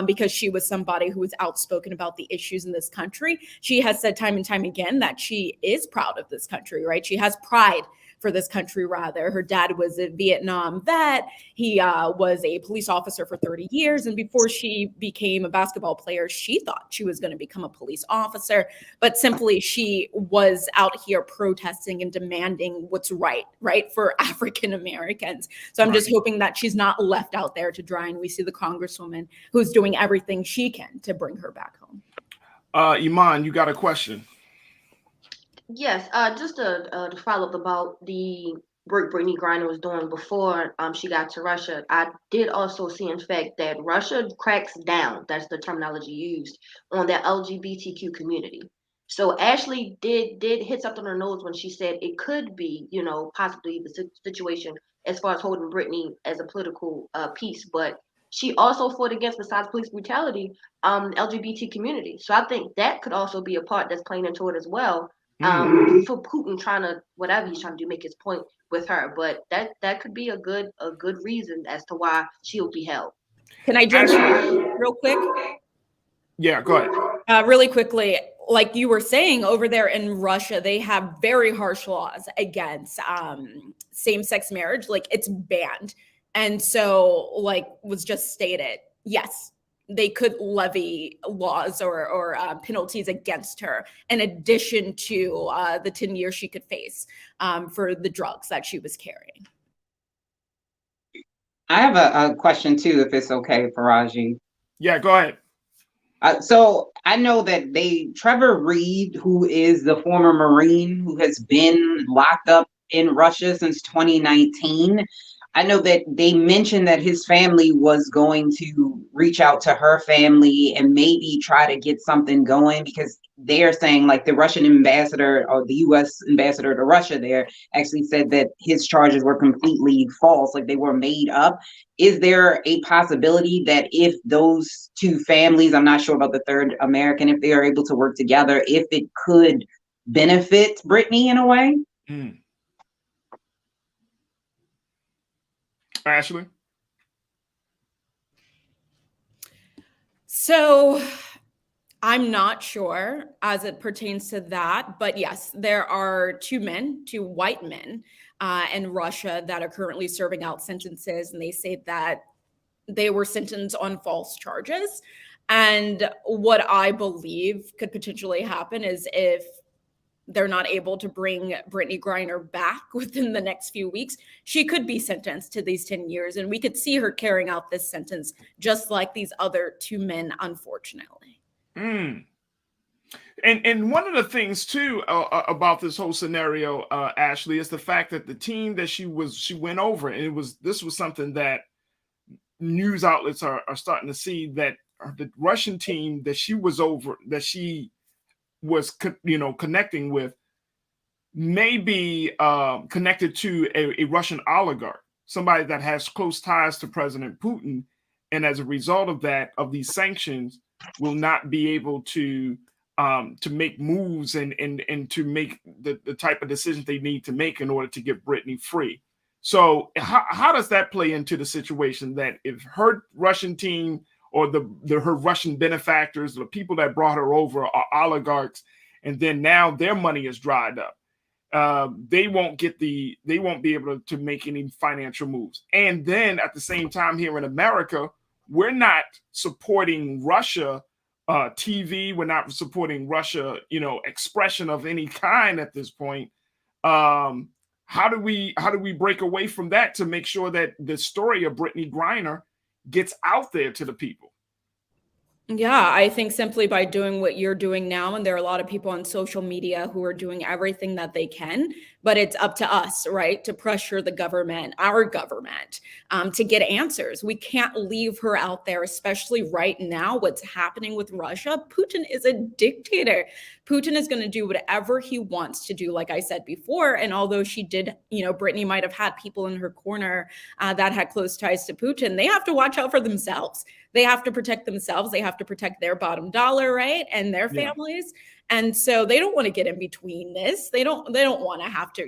because she was somebody who was outspoken about the issues in this country. She has said time and time again that she is proud of this country, right? She has pride for this country, rather. Her dad was a Vietnam vet. He was a police officer for 30 years. And before she became a basketball player, she thought she was going to become a police officer. But simply, she was out here protesting and demanding what's right for African Americans. So I'm just hoping that she's not left out there to dry. And we see the Congresswoman who's doing everything she can to bring her back home. Iman, you got a question? Yes, just to follow up about the work Brittney Griner was doing before she got to Russia. I did also see, in fact, that Russia cracks down, that's the terminology used, on the LGBTQ community. So Ashley did hit something on her nose when she said it could be, you know, possibly the situation as far as holding Brittney as a political piece, but she also fought against, besides police brutality, LGBT community. So I think that could also be a part that's playing into it as well. For Putin trying to, whatever he's trying to do, make his point with her, but that could be a good reason as to why she'll be held. Can I jump in real quick? Yeah, go ahead. Really quickly, like you were saying, over there in Russia, they have very harsh laws against same-sex marriage. Like, it's banned. And so, like was just stated, yes, they could levy laws or penalties against her, in addition to the 10 years she could face for the drugs that she was carrying. I have a question too, if it's okay, Faraji. Yeah, go ahead. So I know that Trevor Reed, who is the former Marine who has been locked up in Russia since 2019, I know that they mentioned that his family was going to reach out to her family and maybe try to get something going, because they're saying, like, the Russian ambassador or the U.S. ambassador to Russia there actually said that his charges were completely false, like they were made up. Is there a possibility that if those two families, I'm not sure about the third American, if they are able to work together, if it could benefit Brittney in a way? Ashley? So I'm not sure as it pertains to that, but yes, there are two white men in Russia that are currently serving out sentences, and they say that they were sentenced on false charges. And what I believe could potentially happen is if they're not able to bring Brittney Griner back within the next few weeks, she could be sentenced to these 10 years. And we could see her carrying out this sentence just like these other two men, unfortunately. And one of the things too about this whole scenario, Ashley, is the fact that the team that she went over, and this was something that news outlets are starting to see, that the Russian team that she was over, that she was connecting with, may be connected to a Russian oligarch, somebody that has close ties to President Putin, and as a result of that, of these sanctions, will not be able to make moves and to make the type of decisions they need to make in order to get Brittney free. So how does that play into the situation that if her Russian team or her Russian benefactors, the people that brought her over, are oligarchs, and then now their money is dried up, they won't be able to make any financial moves. And then at the same time, here in America, we're not supporting Russia TV. We're not supporting Russia, expression of any kind at this point. How do we break away from that to make sure that the story of Brittney Griner gets out there to the people? Yeah, I think simply by doing what you're doing now, and there are a lot of people on social media who are doing everything that they can, but it's up to us, right, to pressure the government, our government, to get answers. We can't leave her out there, especially right now, what's happening with Russia. Putin is a dictator. Putin is going to do whatever he wants to do, like I said before. And although she did, Brittney might have had people in her corner that had close ties to Putin, they have to watch out for themselves. They have to protect themselves. They have to protect their bottom dollar, right? And their families. And so they don't want to get in between this. They don't want to have to,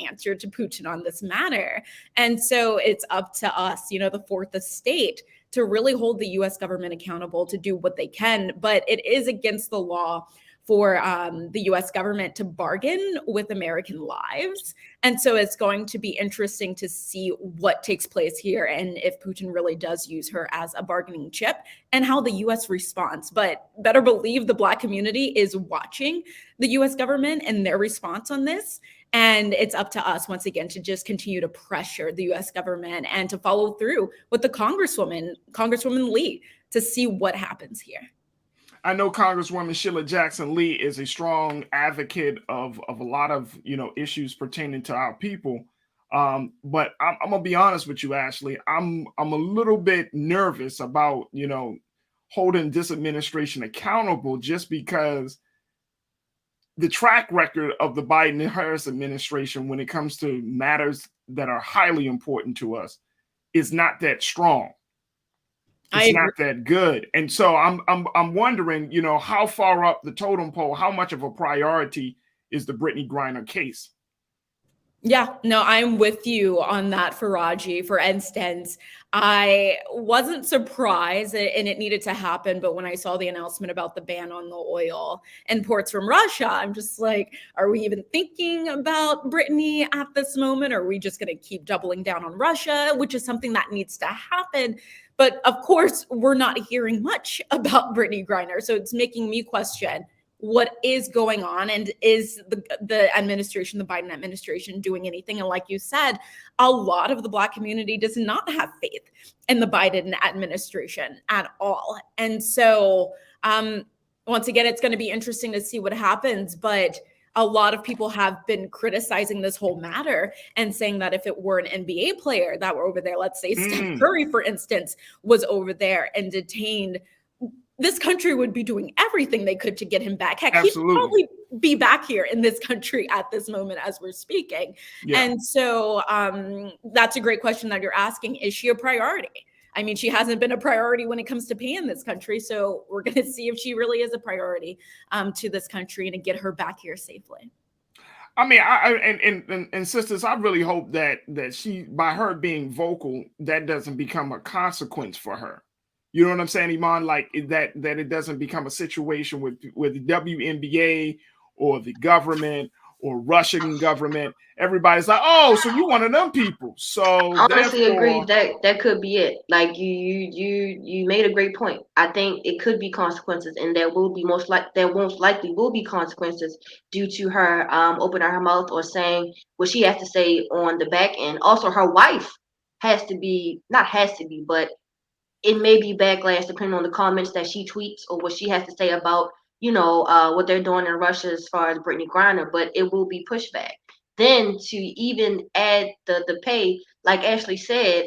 answer to Putin on this matter. And so it's up to us, the fourth estate, to really hold the US government accountable to do what they can. But it is against the law for the US government to bargain with American lives. And so it's going to be interesting to see what takes place here and if Putin really does use her as a bargaining chip and how the US responds. But better believe the Black community is watching the US government and their response on this. And it's up to us, once again, to just continue to pressure the US government and to follow through with the Congresswoman Lee, to see what happens here. I know Congresswoman Sheila Jackson Lee is a strong advocate of a lot of issues pertaining to our people, but I'm gonna be honest with you, Ashley. I'm a little bit nervous about holding this administration accountable, just because the track record of the Biden-Harris administration when it comes to matters that are highly important to us is not that strong. It's not that good. And so I'm wondering, how far up the totem pole, how much of a priority is the Brittney Griner case? Yeah, no, I'm with you on that, Faraji. For instance, I wasn't surprised, and it needed to happen, but when I saw the announcement about the ban on the oil imports from Russia, I'm just like, are we even thinking about Brittney at this moment? Or are we just going to keep doubling down on Russia, which is something that needs to happen? But of course, we're not hearing much about Brittney Griner. So it's making me question what is going on, and is the administration, the Biden administration, doing anything? And like you said, a lot of the Black community does not have faith in the Biden administration at all. And so once again, it's going to be interesting to see what happens. But a lot of people have been criticizing this whole matter and saying that if it were an NBA player that were over there, let's say Steph Curry, for instance, was over there and detained, this country would be doing everything they could to get him back. Heck, he'd probably be back here in this country at this moment as we're speaking. Yeah. And so that's a great question that you're asking. Is she a priority? I mean, she hasn't been a priority when it comes to paying this country. So we're going to see if she really is a priority to this country and to get her back here safely. I mean, and sisters, I really hope that she, by her being vocal, that doesn't become a consequence for her. You know what I'm saying, Iman? Like that it doesn't become a situation with the WNBA or the government or Russian government. Everybody's like, oh, so you one of them people. So I honestly agree that could be it. Like you made a great point. I think it could be consequences, and there most likely will be consequences due to her opening her mouth or saying what she has to say on the back end. Also, her wife but it may be backlash depending on the comments that she tweets or what she has to say about, what they're doing in Russia as far as Brittney Griner, but it will be pushback. Then to even add the pay, like Ashley said,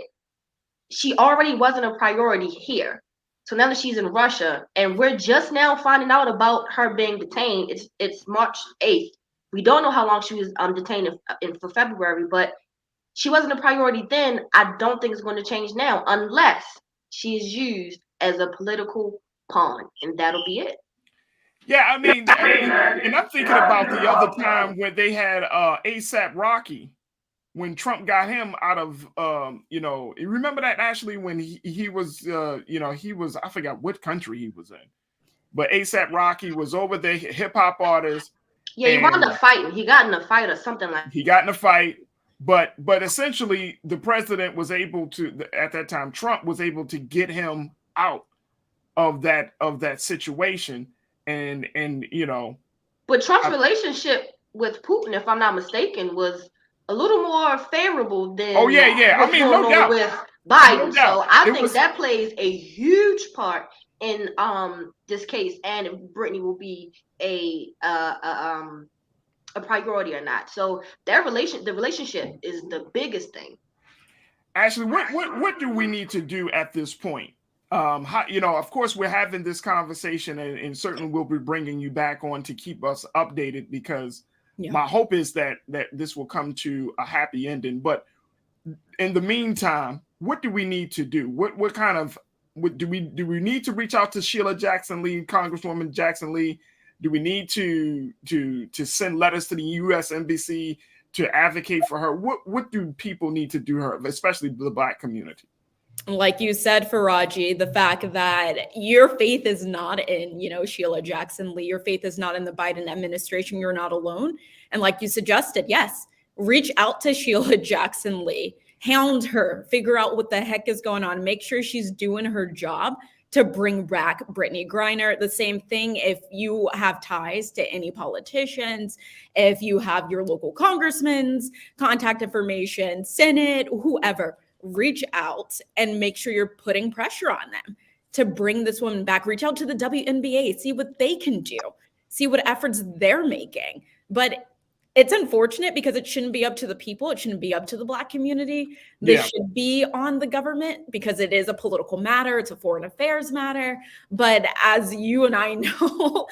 she already wasn't a priority here. So now that she's in Russia, and we're just now finding out about her being detained, it's March 8th. We don't know how long she was detained for February, but she wasn't a priority then. I don't think it's going to change now unless she is used as a political pawn, and that'll be it. Yeah, I mean, and I'm thinking about the other time when they had ASAP Rocky, when Trump got him out of, you remember that, Ashley, when he was, he was, I forgot what country he was in, but ASAP Rocky was over there, hip hop artist. Yeah, he wound up fighting. He got in a fight or something like that. He got in a fight. But essentially, the president was able to, at that time, Trump was able to get him out of that situation, and But Trump's relationship with Putin, if I'm not mistaken, was a little more favorable than I mean, no doubt with Biden. No doubt. So I think that plays a huge part in this case, and if Brittney will be a priority or not. So the relationship is the biggest thing. Ashley, what do we need to do at this point? Of course, we're having this conversation, and certainly we'll be bringing you back on to keep us updated, because my hope is that this will come to a happy ending. But in the meantime, what do we need to do? What kind of do we need to reach out to Sheila Jackson Lee, Congresswoman Jackson Lee? Do we need to send letters to the U.S. Embassy to advocate for her? What do people need to do her, especially the Black community? Like you said, Faraji, the fact that your faith is not in, Sheila Jackson Lee, your faith is not in the Biden administration, you're not alone. And like you suggested, yes, reach out to Sheila Jackson Lee, hound her, figure out what the heck is going on, make sure she's doing her job to bring back Brittney Griner. The same thing if you have ties to any politicians, if you have your local congressman's contact information, Senate, whoever, reach out and make sure you're putting pressure on them to bring this woman back. Reach out to the WNBA, see what they can do, see what efforts they're making. But it's unfortunate because it shouldn't be up to the people. It shouldn't be up to the Black community. This should be on the government because it is a political matter. It's a foreign affairs matter. But as you and I know,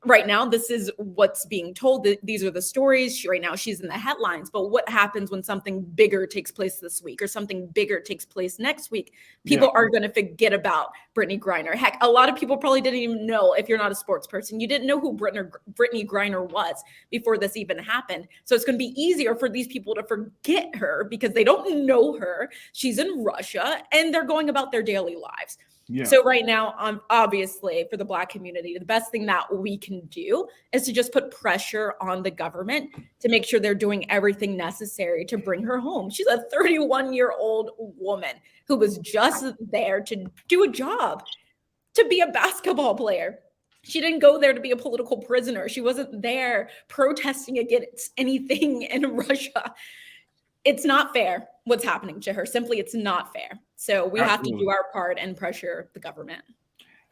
right now, this is what's being told. These are the stories. Right now, she's in the headlines. But what happens when something bigger takes place this week or something bigger takes place next week? People are going to forget about Brittney Griner. Heck, a lot of people probably didn't even know, if you're not a sports person, you didn't know who Brittney Griner was before this even happened. So it's going to be easier for these people to forget her because they don't know her. She's in Russia and they're going about their daily lives. Yeah. So right now, obviously, for the Black community, the best thing that we can do is to just put pressure on the government to make sure they're doing everything necessary to bring her home. She's a 31-year-old woman who was just there to do a job, to be a basketball player. She didn't go there to be a political prisoner. She wasn't there protesting against anything in Russia. It's not fair what's happening to her. Simply, it's not fair. So we have to do our part and pressure the government.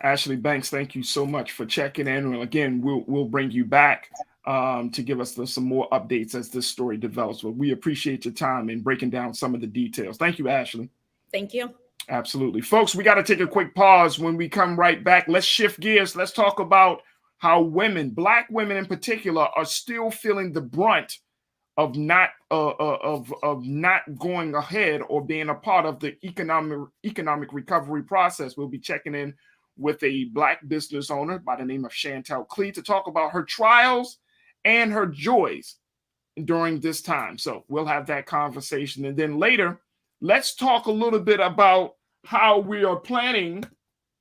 Ashley Banks, thank you so much for checking in. And again, we'll bring you back to give us some more updates as this story develops. But we appreciate your time in breaking down some of the details. Thank you, Ashley. Thank you. Absolutely. Folks, we got to take a quick pause. When we come right back, let's shift gears. Let's talk about how women, Black women in particular, are still feeling the brunt of not going ahead or being a part of the economic recovery process. We'll be checking in with a Black business owner by the name of Chantel Clee to talk about her trials and her joys during this time. So we'll have that conversation. And then later, let's talk a little bit about how we are planning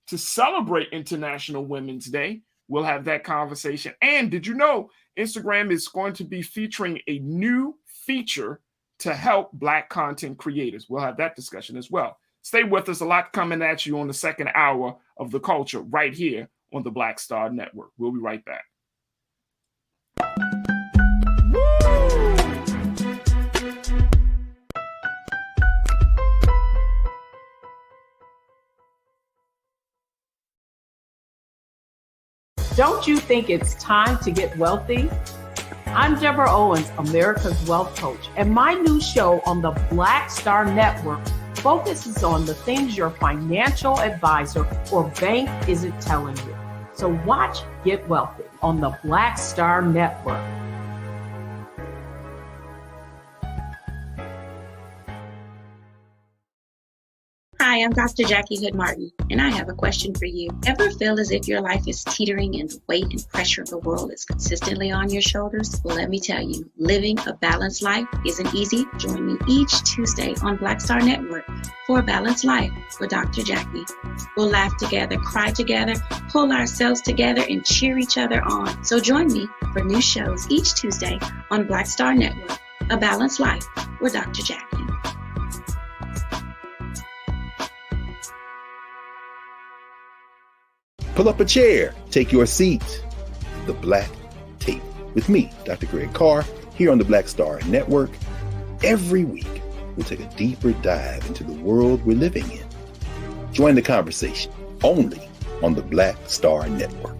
to celebrate International Women's Day. We'll have that conversation. And did you know Instagram is going to be featuring a new feature to help Black content creators? We'll have that discussion as well. Stay with us. A lot coming at you on the second hour of The Culture right here on the Black Star Network. We'll be right back. Don't you think it's time to get wealthy? I'm Deborah Owens, America's Wealth Coach, and my new show on the Black Star Network focuses on the things your financial advisor or bank isn't telling you. So watch Get Wealthy on the Black Star Network. Hi, I'm Dr. Jackie Hood Martin, and I have a question for you. Ever feel as if your life is teetering and the weight and pressure of the world is consistently on your shoulders? Well, let me tell you, living a balanced life isn't easy. Join me each Tuesday on Black Star Network for A Balanced Life with Dr. Jackie. We'll laugh together, cry together, pull ourselves together, and cheer each other on. So join me for new shows each Tuesday on Black Star Network, A Balanced Life with Dr. Jackie. Pull up a chair, take your seat. The Black Tape with me, Dr. Greg Carr, here on the Black Star Network. Every week, we'll take a deeper dive into the world we're living in. Join the conversation only on the Black Star Network.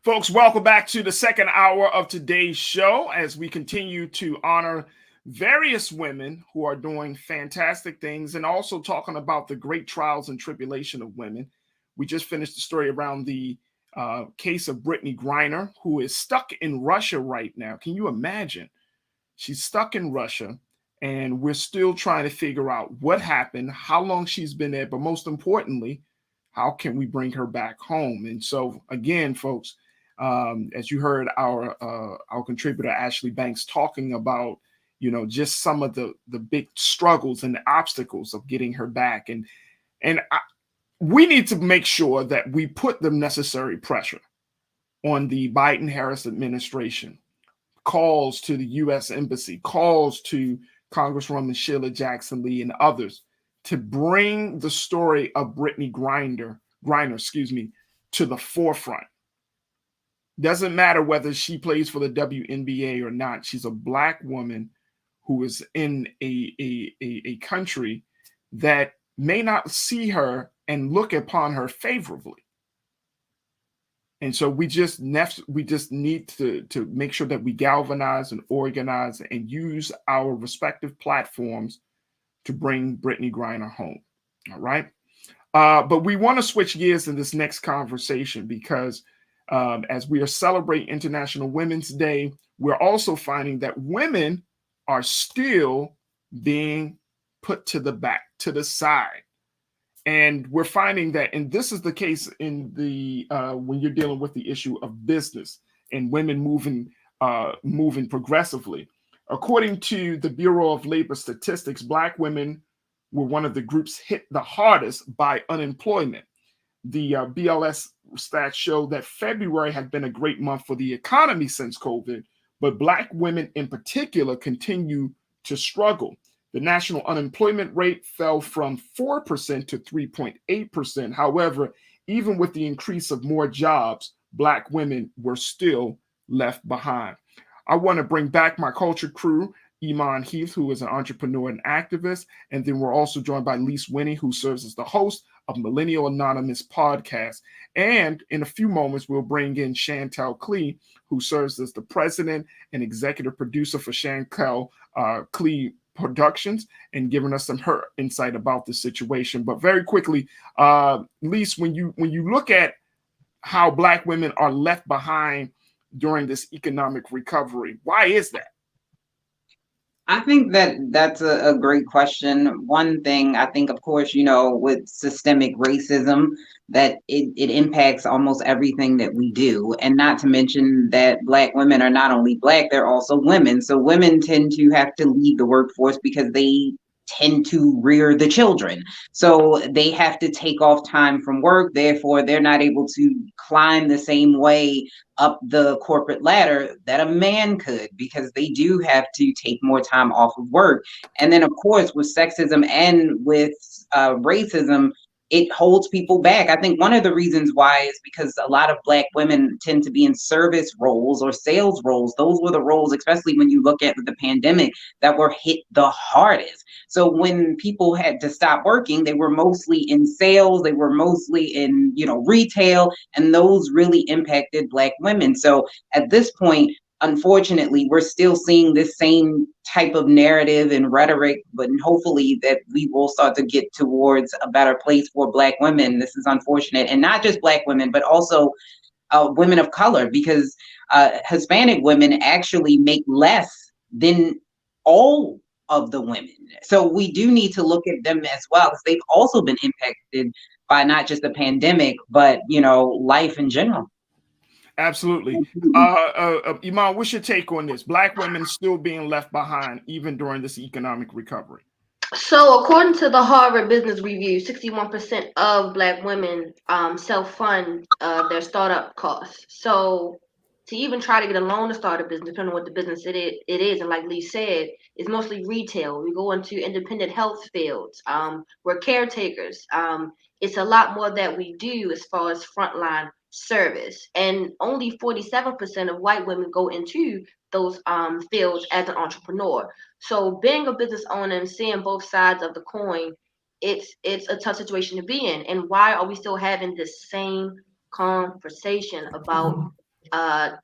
Folks, welcome back to the second hour of today's show as we continue to honor various women who are doing fantastic things and also talking about the great trials and tribulation of women. We just finished the story around the case of Brittney Griner, who is stuck in Russia right now. Can you imagine? She's stuck in Russia, and we're still trying to figure out what happened, how long she's been there, but most importantly, how can we bring her back home? And so, again, folks, as you heard our contributor Ashley Banks talking about, just some of the big struggles and the obstacles of getting her back, and we need to make sure that we put the necessary pressure on the Biden-Harris administration. Calls to the U.S. Embassy, calls to Congresswoman Sheila Jackson Lee and others to bring the story of Brittney Griner, to the forefront. Doesn't matter whether she plays for the WNBA or not. She's a Black woman who is in a country that may not see her and look upon her favorably. And so we just need to make sure that we galvanize and organize and use our respective platforms to bring Brittney Griner home. All right. But we want to switch gears in this next conversation because As we are celebrating International Women's Day, we're also finding that women are still being put to the side. And we're finding that, and this is the case in the when you're dealing with the issue of business and women moving progressively. According to the Bureau of Labor Statistics, Black women were one of the groups hit the hardest by unemployment. The BLS stats show that February had been a great month for the economy since COVID, but Black women in particular continue to struggle. The national unemployment rate fell from 4% to 3.8%. However, even with the increase of more jobs, Black women were still left behind. I want to bring back my culture crew, Iman Heath, who is an entrepreneur and activist. And then we're also joined by Lise Winnie, who serves as the host of Millennial Anonymous podcast. And in a few moments, we'll bring in Chantel Klee, who serves as the president and executive producer for Chantel Klee Productions, and giving us her insight about the situation. But very quickly, Lise, when you look at how Black women are left behind during this economic recovery, why is that? I think that's a great question. One thing I think, of course, with systemic racism, that it impacts almost everything that we do. And not to mention that Black women are not only Black, they're also women. So women tend to have to leave the workforce because they tend to rear the children. So they have to take off time from work. Therefore, they're not able to climb the same way up the corporate ladder that a man could, because they do have to take more time off of work. And then, of course, with sexism and with racism, it holds people back. I think one of the reasons why is because a lot of Black women tend to be in service roles or sales roles. Those were the roles, especially when you look at the pandemic, that were hit the hardest. So when people had to stop working, they were mostly in sales, they were mostly in, retail, and those really impacted Black women. So at this point, unfortunately, we're still seeing this same type of narrative and rhetoric, but hopefully that we will start to get towards a better place for Black women. This is unfortunate. And not just Black women, but also women of color, because Hispanic women actually make less than all of the women. So we do need to look at them as well, because they've also been impacted by not just the pandemic, but, life in general. Absolutely. Iman, what's your take on this? Black women still being left behind even during this economic recovery. So according to the Harvard Business Review, 61% of Black women self-fund their startup costs. So to even try to get a loan to start a business, depending on what the business it is, and like Lee said, it's mostly retail. We go into independent health fields. We're caretakers. It's a lot more that we do as far as frontline service, and only 47% of white women go into those fields as an entrepreneur. So being a business owner and seeing both sides of the coin, it's a tough situation to be in. And why are we still having this same conversation about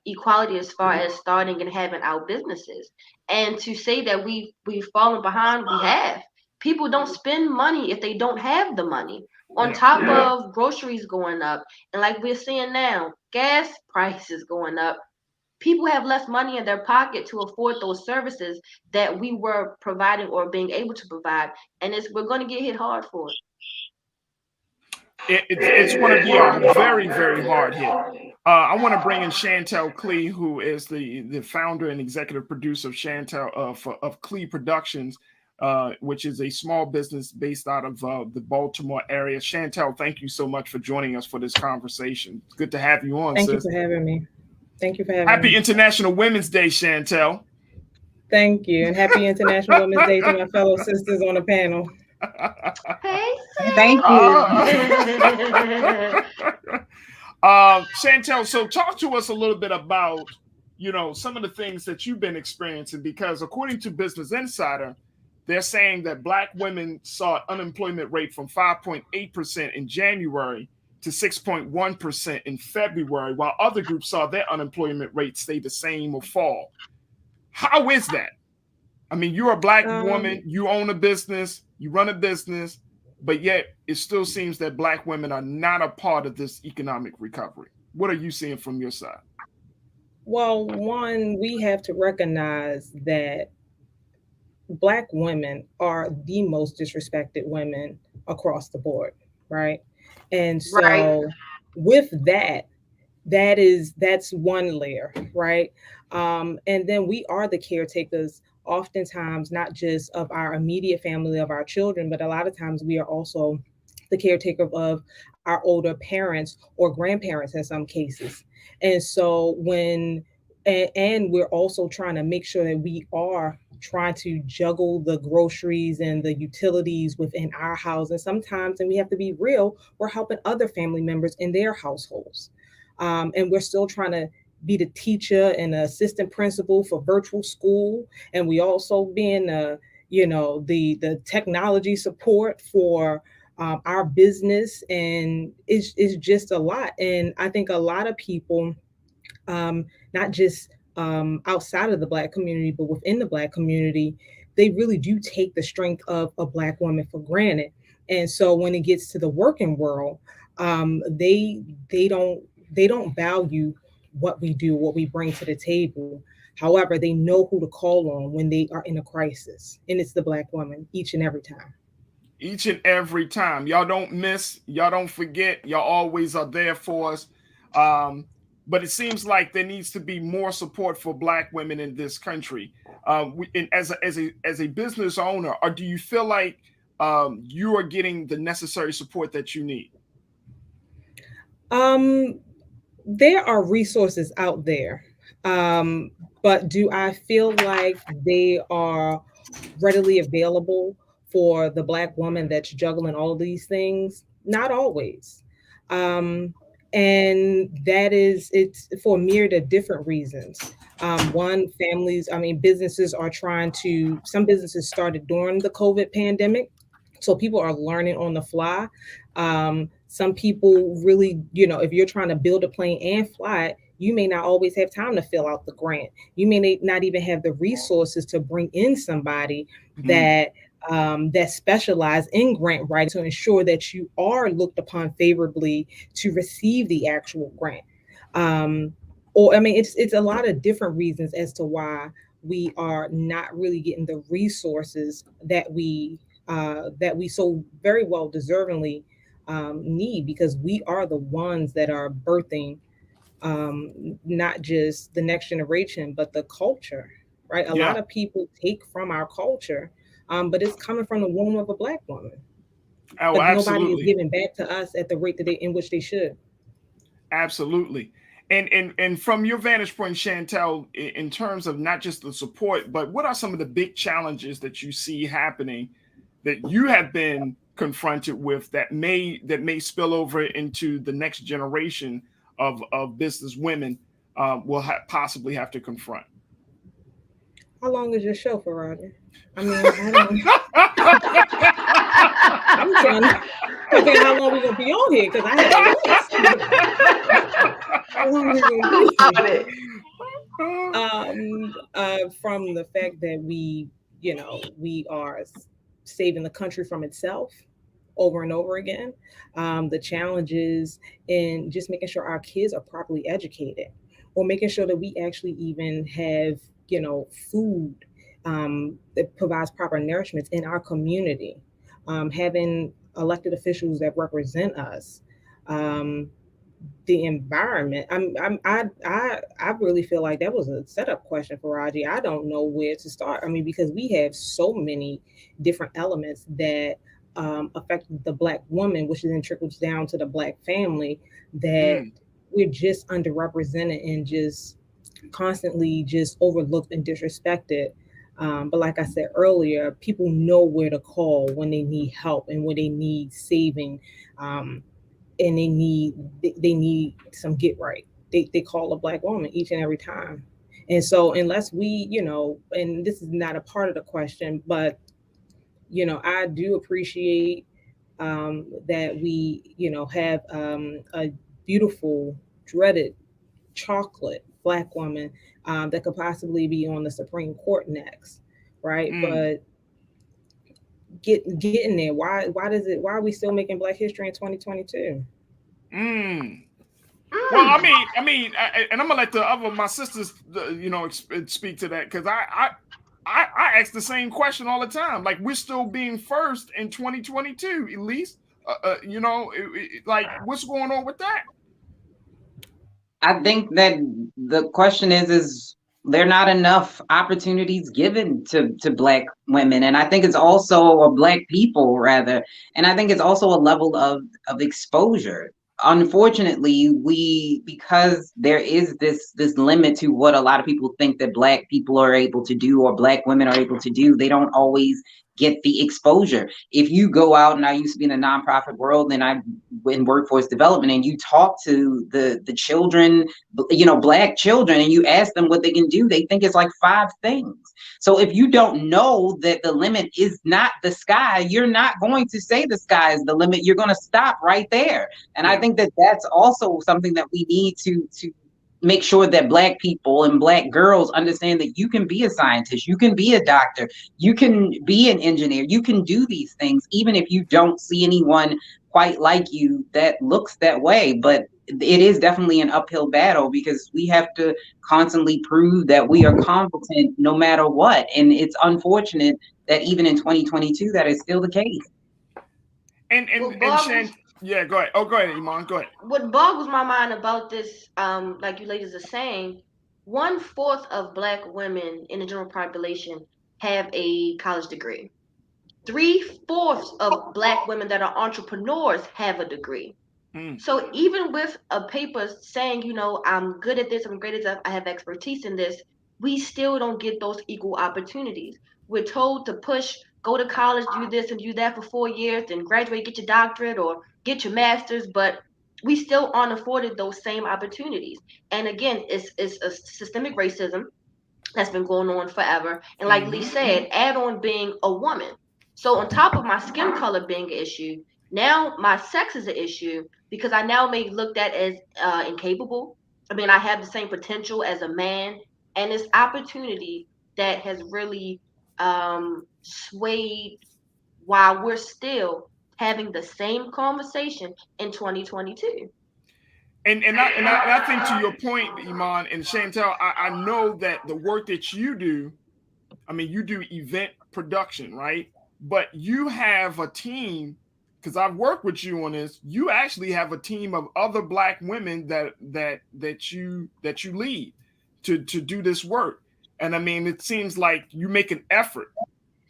equality as far as starting and having our businesses? And to say that we've fallen behind, we have. People don't spend money if they don't have the money. On top of groceries going up, and like we're seeing now, gas prices going up, people have less money in their pocket to afford those services that we were providing or being able to provide, and we're going to get hit hard for it. It's going to be a very, very hard hit. I want to bring in Chantel Klee, who is the founder and executive producer of of Klee Productions, which is a small business based out of the Baltimore area. Chantel, thank you so much for joining us for this conversation. It's good to have you on. Thank you for having me. Thank you for having me. Happy International Women's Day, Chantel. Thank you. And happy International Women's Day to my fellow sisters on the panel. Hey, thank you. Chantel, so talk to us a little bit about, some of the things that you've been experiencing, because according to Business Insider, they're saying that Black women saw unemployment rate from 5.8% in January to 6.1% in February, while other groups saw their unemployment rate stay the same or fall. How is that? I mean, you're a Black woman, you own a business, you run a business, but yet it still seems that Black women are not a part of this economic recovery. What are you seeing from your side? Well, one, we have to recognize that Black women are the most disrespected women across the board, right? And so Right. with that's one layer, right? And then we are the caretakers, oftentimes not just of our immediate family, of our children, but a lot of times we are also the caretaker of our older parents or grandparents in some cases. And so and we're also trying to make sure that we are trying to juggle the groceries and the utilities within our house. And sometimes, and we have to be real, we're helping other family members in their households. And we're still trying to be the teacher and the assistant principal for virtual school. And we also being the technology support for our business. And it's just a lot. And I think a lot of people, not just outside of the Black community, but within the Black community, they really do take the strength of a Black woman for granted. And so when it gets to the working world, they don't value what we do, what we bring to the table. However, they know who to call on when they are in a crisis, and it's the Black woman each and every time. Each and every time. Y'all don't miss, y'all don't forget, y'all always are there for us. But it seems like there needs to be more support for Black women in this country. And as a business owner, or do you feel like you are getting the necessary support that you need? There are resources out there, but do I feel like they are readily available for the Black woman that's juggling all of these things? Not always. And it's for a myriad of different reasons. One, businesses are some businesses started during the COVID pandemic. So people are learning on the fly. Some people really, if you're trying to build a plane and fly it, you may not always have time to fill out the grant. You may not even have the resources to bring in somebody that specialize in grant writing to ensure that you are looked upon favorably to receive the actual grant. It's a lot of different reasons as to why we are not really getting the resources that we so very well deservingly need, because we are the ones that are birthing not just the next generation, but the culture, right? A lot of people take from our culture, but it's coming from the womb of a Black woman. Oh, but absolutely. Nobody is giving back to us at the rate in which they should. Absolutely. And from your vantage point, Chantel, in terms of not just the support, but what are some of the big challenges that you see happening that you have been confronted with that may spill over into the next generation of business women will possibly have to confront? How long is your show for, Roger? I mean, I'm trying to figure out how long we're going to be on here, because I have how long are we going to be? From the fact that we are saving the country from itself over and over again. The challenges in just making sure our kids are properly educated, or making sure that we actually even have, food that provides proper nourishment in our community, having elected officials that represent us, the environment. I really feel like that was a setup question for Raji. I don't know where to start. Because we have so many different elements that affect the Black woman, which then trickles down to the Black family, that we're just underrepresented and just constantly just overlooked and disrespected. But like I said earlier, people know where to call when they need help and when they need saving, and they need some get right. They call a Black woman each and every time. And so unless we, and this is not a part of the question, but I do appreciate that we, have a beautiful, dreaded chocolate Black woman that could possibly be on the Supreme Court next, right? But getting there, why are we still making Black history in 2022? Well, I mean, and I'm gonna let my sisters, speak to that, because I ask the same question all the time. Like, we're still being first in 2022, at least. Like, what's going on with that? I think that the question is there not enough opportunities given to Black women, and I think it's also, or Black people rather, and I think it's also a level of exposure. Unfortunately, because there is this limit to what a lot of people think that Black people are able to do, or Black women are able to do, they don't always get the exposure. If you go out, and I used to be in the nonprofit world, and I in workforce development, and you talk to the children, Black children, and you ask them what they can do, they think it's like 5 things. So if you don't know that the limit is not the sky, you're not going to say the sky is the limit. You're going to stop right there. And I think that that's also something that we need to make sure that Black people and Black girls understand that you can be a scientist, you can be a doctor, you can be an engineer, you can do these things, even if you don't see anyone quite like you that looks that way. But it is definitely an uphill battle, because we have to constantly prove that we are competent no matter what. And it's unfortunate that even in 2022, that is still the case. And yeah, go ahead. Oh, go ahead, Iman. Go ahead. What boggles my mind about this, like you ladies are saying, 1/4 of Black women in the general population have a college degree. 3/4 of Black women that are entrepreneurs have a degree. So even with a paper saying, I'm good at this, I'm great at that, I have expertise in this, we still don't get those equal opportunities. We're told to push, go to college, do this and do that for 4 years, then graduate, get your doctorate or get your master's, but we still aren't afforded those same opportunities. And again, it's a systemic racism that's been going on forever. And like Lee said, add on being a woman. So on top of my skin color being an issue, now my sex is an issue, because I now may be looked at as incapable. I mean, I have the same potential as a man, and this opportunity that has really swayed while we're still having the same conversation in 2022. And I think, to your point, Iman and Chantel, I know that the work that you do, I mean, you do event production, right? But you have a team, because I've worked with you on this. You actually have a team of other Black women that you lead to do this work. And I mean, it seems like you make an effort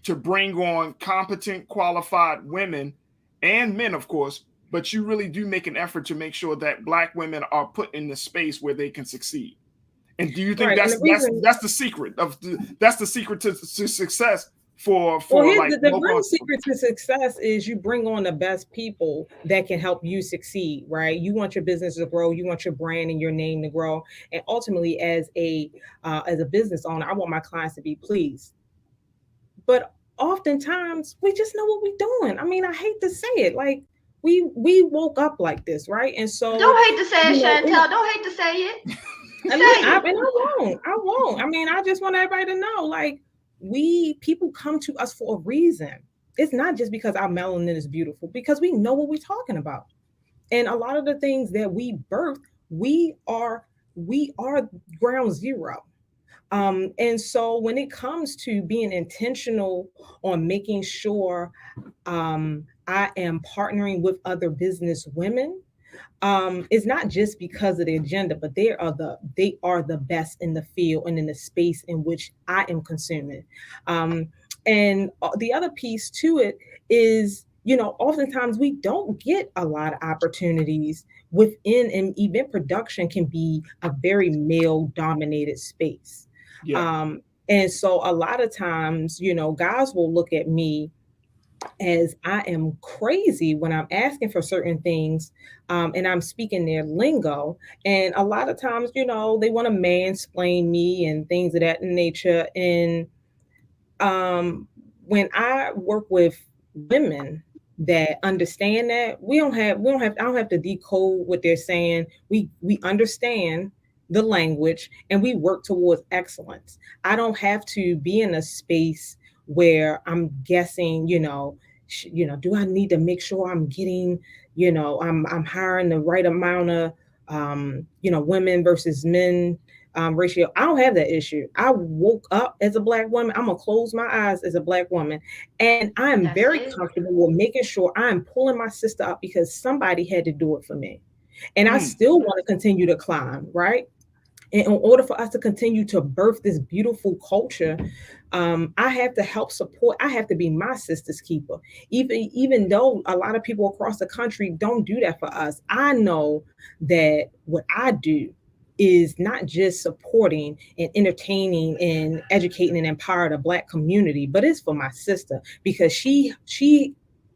to bring on competent, qualified women and men, of course, but you really do make an effort to make sure that Black women are put in the space where they can succeed. And do you think that's the secret to success for the real secret to success is you bring on the best people that can help you succeed, right? You want your business to grow, you want your brand and your name to grow, and ultimately, as a business owner, I want my clients to be pleased. But oftentimes, we just know what we're doing. I mean, I hate to say it, like we woke up like this, right? And so don't hate to say it, Chantel. Don't hate to say it. I won't. I mean, I just want everybody to know, like, people come to us for a reason. It's not just because our melanin is beautiful, because we know what we're talking about. And a lot of the things that we birth, we are ground zero. And so when it comes to being intentional on making sure I am partnering with other business women, it's not just because of the agenda, but they are the best in the field and in the space in which I am consuming. And the other piece to it is, oftentimes we don't get a lot of opportunities within an event. Production can be a very male dominated space. Yeah. And so a lot of times, guys will look at me as I am crazy when I'm asking for certain things, and I'm speaking their lingo. And a lot of times, they want to mansplain me and things of that nature. And when I work with women that understand that, I don't have to decode what they're saying. We understand the language and we work towards excellence. I don't have to be in a space where I'm guessing, do I need to make sure I'm getting, I'm hiring the right amount of women versus men ratio. I don't have that issue. I woke up as a Black woman. I'm gonna close my eyes as a Black woman, and I'm very comfortable with making sure I'm pulling my sister up because somebody had to do it for me, and I still want to continue to climb, right? And in order for us to continue to birth this beautiful culture, I have to help support. I have to be my sister's keeper. Even though a lot of people across the country don't do that for us, I know that what I do is not just supporting and entertaining and educating and empowering the Black community, but it's for my sister because she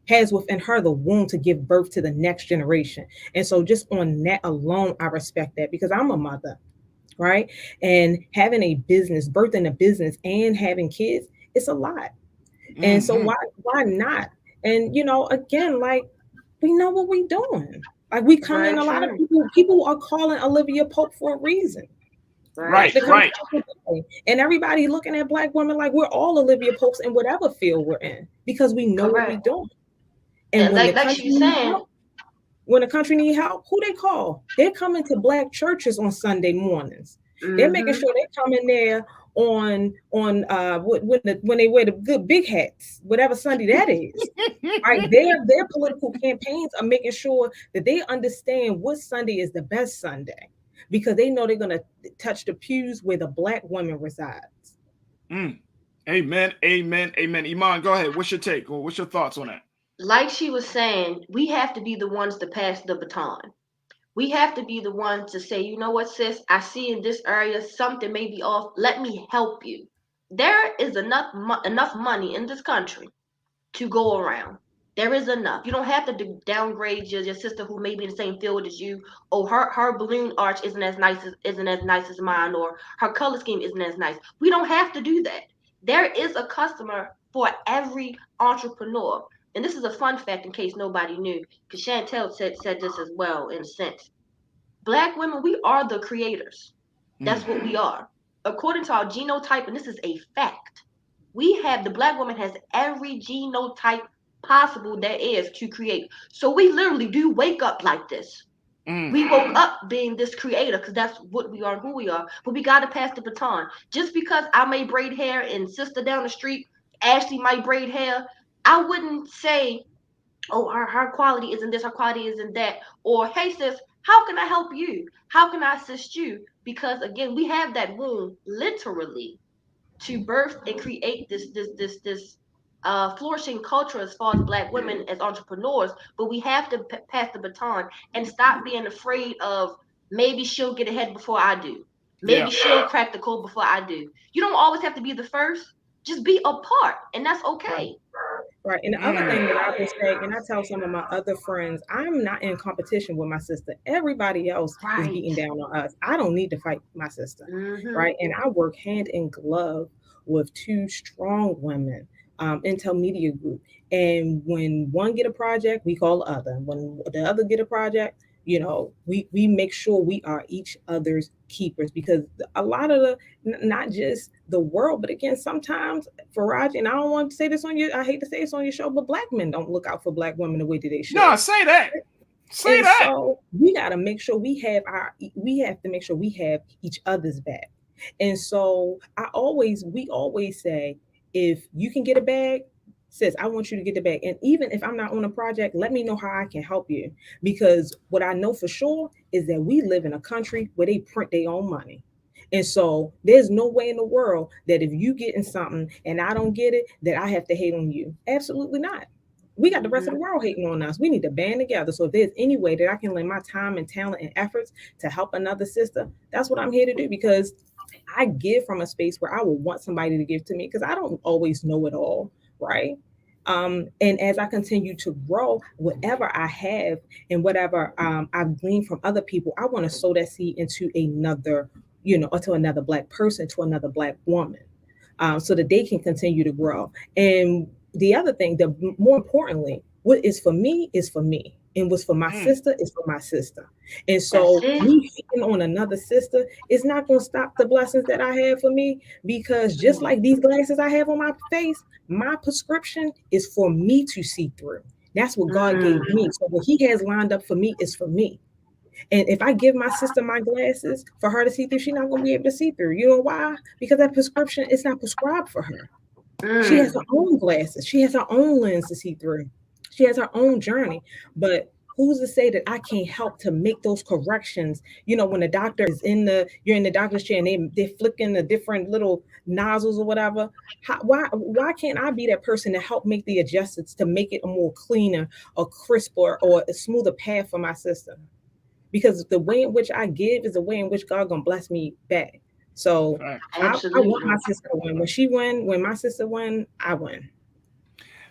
has within her the womb to give birth to the next generation. And so just on that alone, I respect that because I'm a mother. Right. And having a business, birthing a business and having kids, it's a lot. And so why not? And, again, like we know what we're doing. Like we come in, a lot of people are calling Olivia Pope for a reason. Right. And everybody looking at Black women like we're all Olivia Popes in whatever field we're in because we know what we're doing. And when like she's saying, when the country need help, who they call? They're coming to Black churches on Sunday mornings. They're making sure they come in there on when they wear the good big hats, whatever Sunday that is. Right? Their political campaigns are making sure that they understand what Sunday is the best Sunday because they know they're gonna touch the pews where the Black woman resides. Amen. Iman, go ahead. What's your take? Or what's your thoughts on that? Like she was saying, we have to be the ones to pass the baton. We have to be the ones to say, you know what, sis, I see in this area something may be off. Let me help you. There is enough money in this country to go around. There is enough. You don't have to downgrade your sister who may be in the same field as you. Oh, her balloon arch isn't as nice as mine, or her color scheme isn't as nice. We don't have to do that. There is a customer for every entrepreneur. And this is a fun fact in case nobody knew, because Chantel said this as well in a sense. Black women, we are the creators. That's what we are. According to our genotype, and this is a fact, the Black woman has every genotype possible there is to create. So we literally do wake up like this. We woke up being this creator because that's what we are and who we are. But we got to pass the baton. Just because I may braid hair and sister down the street, Ashley might braid hair, I wouldn't say, oh, her quality isn't this, her quality isn't that. Or, hey, sis, how can I help you? How can I assist you? Because, again, we have that womb literally to birth and create this flourishing culture as far as Black women as entrepreneurs. But we have to pass the baton and stop being afraid of maybe she'll get ahead before I do. Maybe she'll crack the code before I do. You don't always have to be the first. Just be a part, and that's okay. Right. And the other thing that I would say, and I tell some of my other friends, I'm not in competition with my sister. Everybody else is beating down on us. I don't need to fight my sister. Right. And I work hand in glove with two strong women, Intel Media Group. And when one get a project, we call the other. When the other get a project, we make sure we are each other's keepers, because a lot of not just the world, but again, sometimes Faraji, and I don't want to say this I hate to say this on your show, but Black men don't look out for Black women the way that they should. No, say that. Say that. So we got to make sure we have each other's back. And so we always say, if you can get a bag, sis, I want you to get the bag. And even if I'm not on a project, let me know how I can help you. Because what I know for sure is that we live in a country where they print their own money. And so there's no way in the world that if you getting something and I don't get it, that I have to hate on you. Absolutely not. We got the rest of the world hating on us. We need to band together. So if there's any way that I can lend my time and talent and efforts to help another sister, that's what I'm here to do, because I give from a space where I would want somebody to give to me, because I don't always know it all. Right. And as I continue to grow, whatever I have and whatever I've gleaned from other people, I want to sow that seed into another, or to another Black person, to another Black woman, so that they can continue to grow. And the other thing, more importantly, what is for me is for me. And what's for my sister is for my sister. And so me hating on another sister is not going to stop the blessings that I have for me, because just like these glasses I have on my face, my prescription is for me to see through. That's what God gave me. So what he has lined up for me is for me. And if I give my sister my glasses for her to see through, she's not going to be able to see through. You know why? Because that prescription is not prescribed for her. She has her own glasses. She has her own lens to see through. She has her own journey. But who's to say that I can't help to make those corrections? You know, when the doctor is you're in the doctor's chair and they're flicking the different little nozzles or whatever. Why can't I be that person to help make the adjustments to make it a more cleaner or crisper or a smoother path for my sister? Because the way in which I give is the way in which God gonna bless me back. So I want my sister to win. When she win, when my sister win, I win.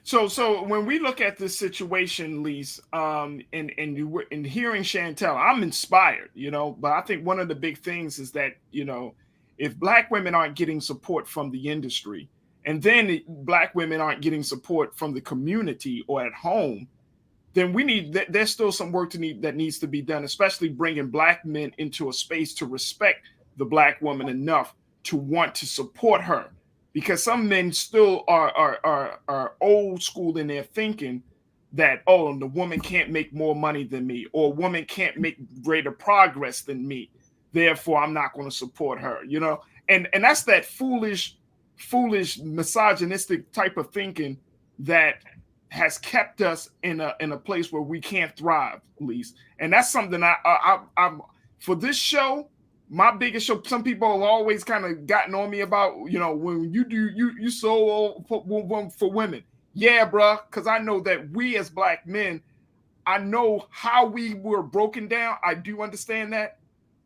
So when we look at this situation, Lise, and hearing Chantel, I'm inspired, you know, but I think one of the big things is that, you know, if Black women aren't getting support from the industry, and then Black women aren't getting support from the community or at home, then there's still some work that needs to be done, especially bringing Black men into a space to respect the Black woman enough to want to support her. Because some men still are old school in their thinking that, oh, the woman can't make more money than me, or a woman can't make greater progress than me, therefore I'm not going to support her, you know? And that's that foolish, misogynistic type of thinking that has kept us in a place where we can't thrive, at least. And that's something I'm for this show. My biggest show, some people have always kind of gotten on me about, you know, when you so for women. Yeah, bro, because I know that we as Black men, I know how we were broken down. I do understand that,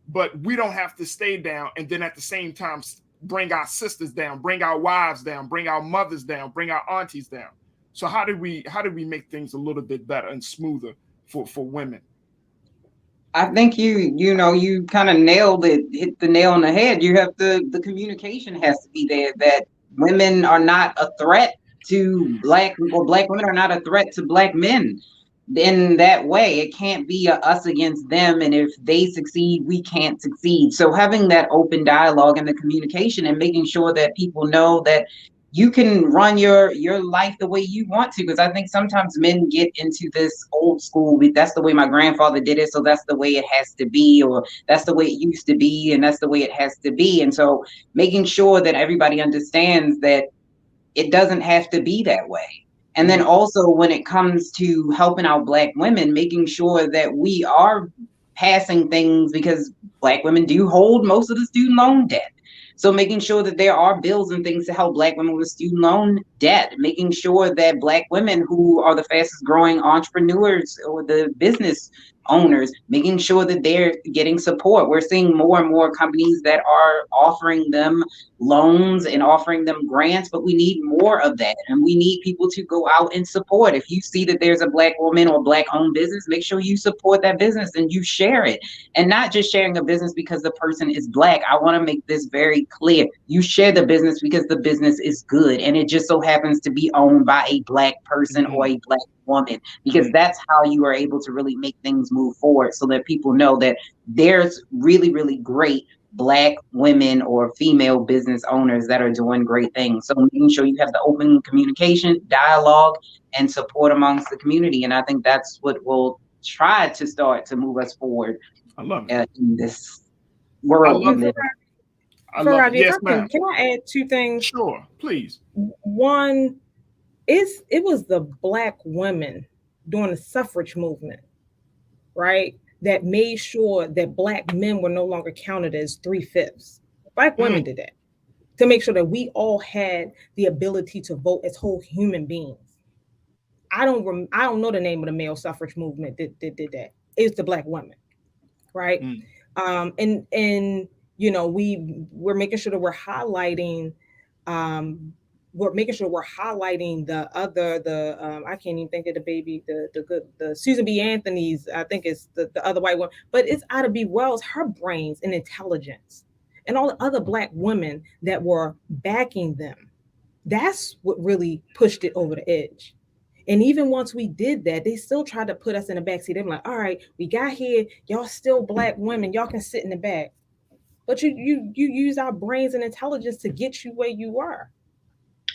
but we don't have to stay down and then at the same time bring our sisters down, bring our wives down, bring our mothers down, bring our aunties down. So how do we make things a little bit better and smoother for women? I think you kind of nailed it, hit the nail on the head. You have the communication has to be there, that women are not a threat to Black women are not a threat to Black men. In that way, it can't be us against them, and if they succeed, we can't succeed. So having that open dialogue and the communication and making sure that people know that you can run your life the way you want to, because I think sometimes men get into this old school, that's the way my grandfather did it, so that's the way it has to be, or that's the way it used to be, and that's the way it has to be. And so making sure that everybody understands that it doesn't have to be that way. And then also when it comes to helping out Black women, making sure that we are passing things, because Black women do hold most of the student loan debt. So making sure that there are bills and things to help Black women with student loan debt, making sure that Black women who are the fastest growing entrepreneurs or the business owners, making sure that they're getting support. We're seeing more and more companies that are offering them loans and offering them grants, but we need more of that. And we need people to go out and support. If you see that there's a Black woman or Black owned business, make sure you support that business and you share it. And not just sharing a business because the person is Black. I want to make this very clear. You share the business because the business is good and it just so happens to be owned by a Black person or a Black woman, because that's how you are able to really make things move forward, so that people know that there's really, really great Black women or female business owners that are doing great things. So making sure you have the open communication, dialogue, and support amongst the community. And I think that's what will try to start to move us forward. I love it. In this world. Yes, ma'am. Can I add two things? Sure, please. One, it was the Black women during the suffrage movement, right, that made sure that Black men were no longer counted as 3/5. Black women did that to make sure that we all had the ability to vote as whole human beings. I don't know the name of the male suffrage movement that did that. It's the Black women, right? And you know, we're making sure that we're highlighting. We're making sure we're highlighting I can't even think of the baby, the Susan B. Anthony's, I think it's the other white one, but it's Ida B. Wells, her brains and intelligence, and all the other Black women that were backing them. That's what really pushed it over the edge. And even once we did that, they still tried to put us in the backseat. They were like, all right, we got here, y'all still Black women, y'all can sit in the back. But you use our brains and intelligence to get you where you are.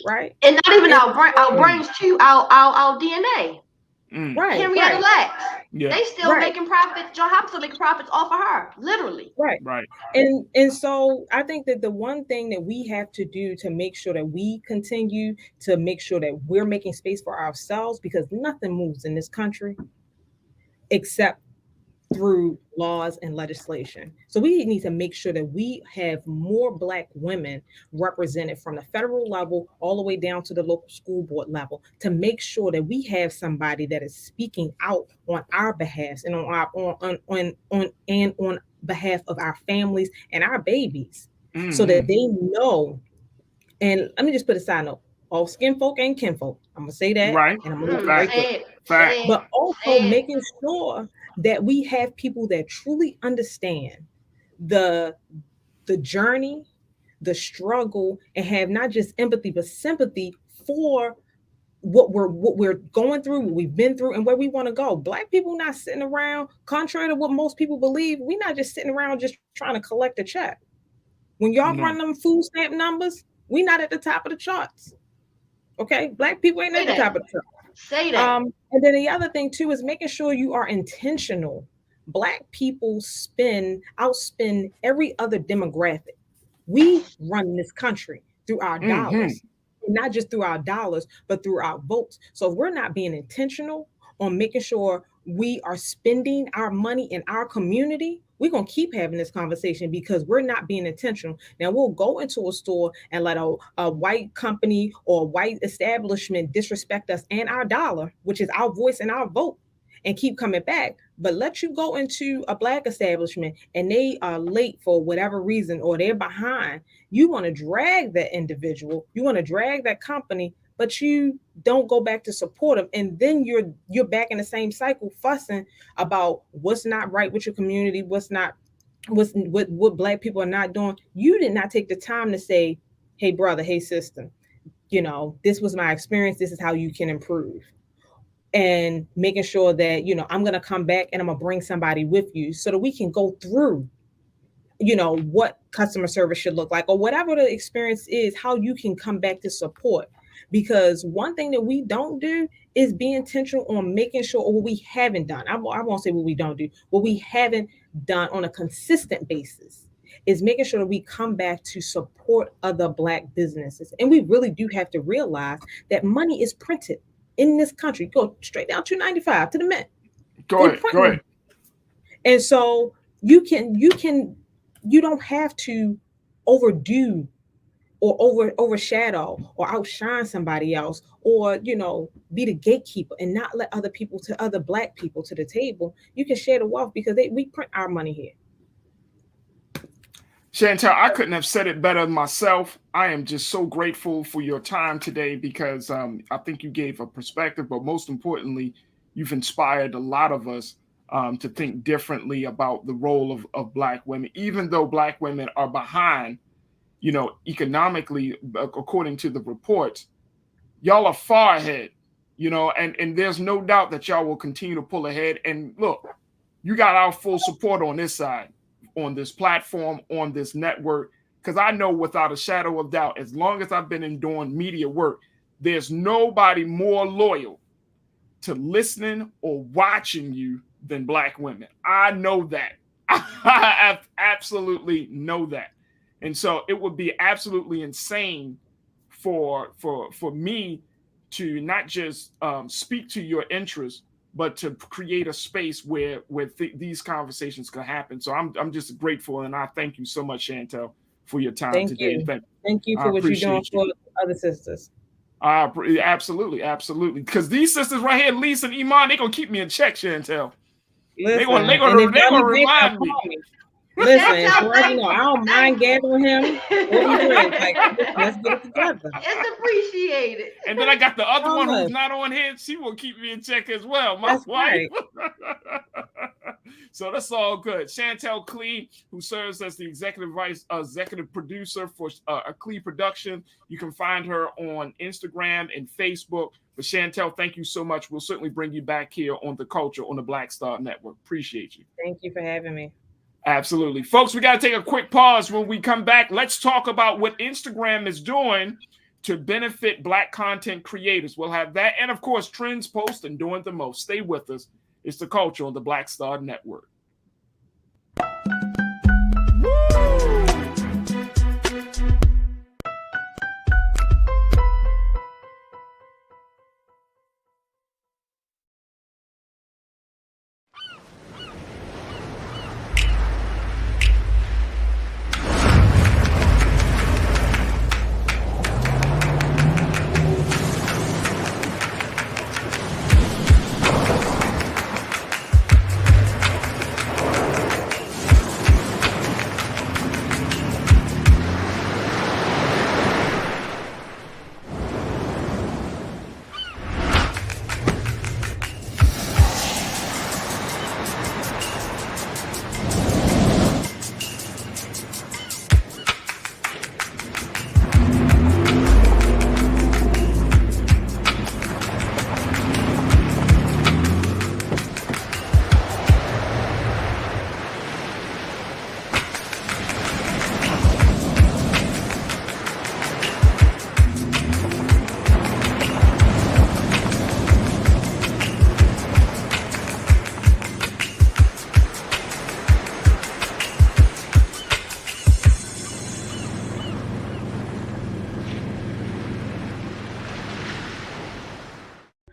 Right, and not even our brains too, our DNA. Right. Henrietta Lacks. Yeah. They still making profits. John Hopkins still making profits off of her, literally. Right. Right. And so I think that the one thing that we have to do to make sure that we continue to make sure that we're making space for ourselves, because nothing moves in this country except through laws and legislation. So we need to make sure that we have more Black women represented from the federal level all the way down to the local school board level, to make sure that we have somebody that is speaking out on our behalf and on behalf of our families and our babies, so that they know. And let me just put a side note: all skin folk ain't kinfolk. I'm gonna say that, right? And I'm gonna right there. But also making sure that we have people that truly understand the journey, the struggle, and have not just empathy but sympathy for what we're going through, what we've been through, and where we want to go. Black people not sitting around, contrary to what most people believe, we're not just sitting around just trying to collect a check. When y'all run them food stamp numbers, we not at the top of the charts. Okay, Black people ain't at the top of the charts. Say that. And then the other thing too is making sure you are intentional. Black people outspend every other demographic. We run this country through our dollars, not just through our dollars, but through our votes. So if we're not being intentional on making sure we are spending our money in our community, we're going to keep having this conversation because we're not being intentional. Now, we'll go into a store and let a white company or a white establishment disrespect us and our dollar, which is our voice and our vote, and keep coming back. But let you go into a Black establishment and they are late for whatever reason, or they're behind. You want to drag that individual, you want to drag that company, but you don't go back to support them. And then you're back in the same cycle, fussing about what's not right with your community, what Black people are not doing. You did not take the time to say, hey, brother, hey, sister, this was my experience. This is how you can improve. And making sure that, I'm going to come back and I'm going to bring somebody with you so that we can go through, what customer service should look like, or whatever the experience is, how you can come back to support. Because one thing that we don't do is be intentional on making sure, or what we haven't done. I won't say what we don't do. What we haven't done on a consistent basis is making sure that we come back to support other Black businesses. And we really do have to realize that money is printed in this country. Go straight down $2.95 to the Mint. Go ahead. And so you don't have to overdo or overshadow or outshine somebody else, or be the gatekeeper and not let other Black people to the table. You can share the wealth because we print our money here. Chantel, I couldn't have said it better myself. I am just so grateful for your time today because I think you gave a perspective, but most importantly, you've inspired a lot of us to think differently about the role of Black women, even though Black women are behind, economically, according to the reports. Y'all are far ahead, and there's no doubt that y'all will continue to pull ahead. And look, you got our full support on this side, on this platform, on this network, because I know without a shadow of doubt, as long as I've been doing media work, there's nobody more loyal to listening or watching you than Black women. I know that. I absolutely know that. And so it would be absolutely insane for me to not just speak to your interests, but to create a space where these conversations could happen. So I'm just grateful, and I thank you so much, Chantel, for your time today. Thank you for what you're doing for other sisters. Absolutely. Because these sisters right here, Lisa and Iman, they're gonna keep me in check, Chantel. They're gonna remind me. Listen, I don't mind gathering him. Let's get it together. It's appreciated. And then I got the other one who's not on here. She will keep me in check as well. My wife. Right. So that's all good. Chantel Klee, who serves as the executive producer for Klee Production. You can find her on Instagram and Facebook. But Chantel, thank you so much. We'll certainly bring you back here on The Culture on the Black Star Network. Appreciate you. Thank you for having me. Absolutely. Folks, we got to take a quick pause. When we come back, let's talk about what Instagram is doing to benefit Black content creators. We'll have that. And of course, trends, posts, and doing the most. Stay with us. It's the culture on the Black Star Network.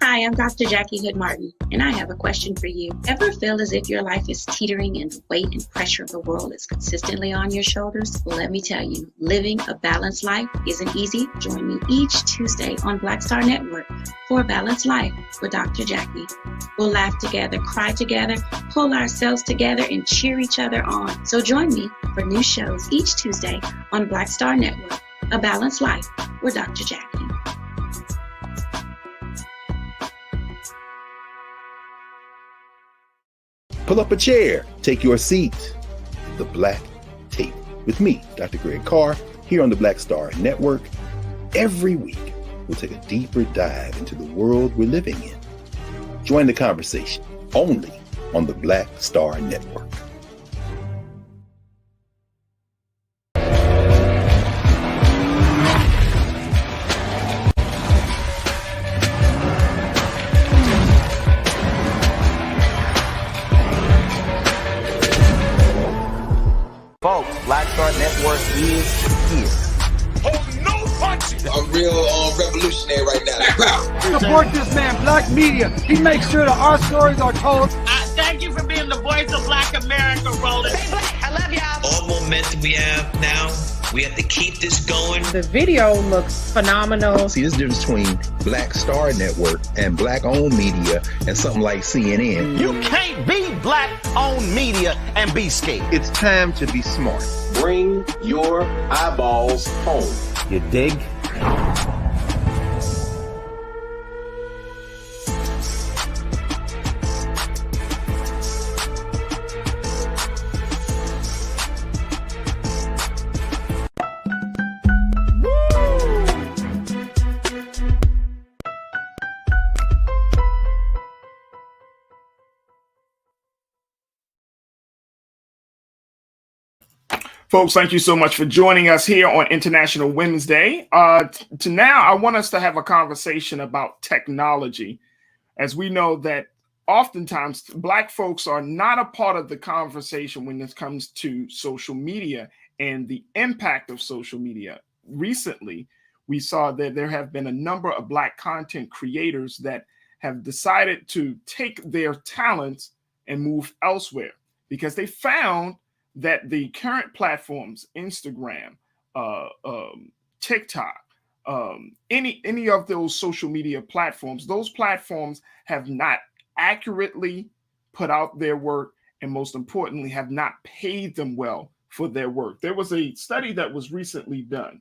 Hi, I'm Dr. Jackie Hood Martin, and I have a question for you. Ever feel as if your life is teetering and the weight and pressure of the world is consistently on your shoulders? Well, let me tell you, living a balanced life isn't easy. Join me each Tuesday on Black Star Network for A Balanced Life with Dr. Jackie. We'll laugh together, cry together, pull ourselves together, and cheer each other on. So join me for new shows each Tuesday on Black Star Network, A Balanced Life with Dr. Jackie. Pull up a chair, take your seat. The Black Tape with me, Dr. Greg Carr, here on the Black Star Network. Every week, we'll take a deeper dive into the world we're living in. Join the conversation only on the Black Star Network. Folks, Black Star Network is here. Oh, no punches! I'm real revolutionary right now. Support this man, Black Media. He makes sure that our stories are told. Thank you for being the voice of Black America, Roland. Hey, Black, I love y'all. All momentum we have now, we have to keep this going. The video looks phenomenal. See, there's a difference between Black Star Network and Black-owned media and something like CNN. You can't be Black-owned media and be scared. It's time to be smart. Bring your eyeballs home. You dig? Folks, thank you so much for joining us here on International Women's Day. Now, I want us to have a conversation about technology, as we know that oftentimes Black folks are not a part of the conversation when it comes to social media and the impact of social media. Recently, we saw that there have been a number of Black content creators that have decided to take their talents and move elsewhere because they found that the current platforms, Instagram, TikTok, any of those social media platforms, those platforms have not accurately put out their work, and most importantly, have not paid them well for their work. There was a study that was recently done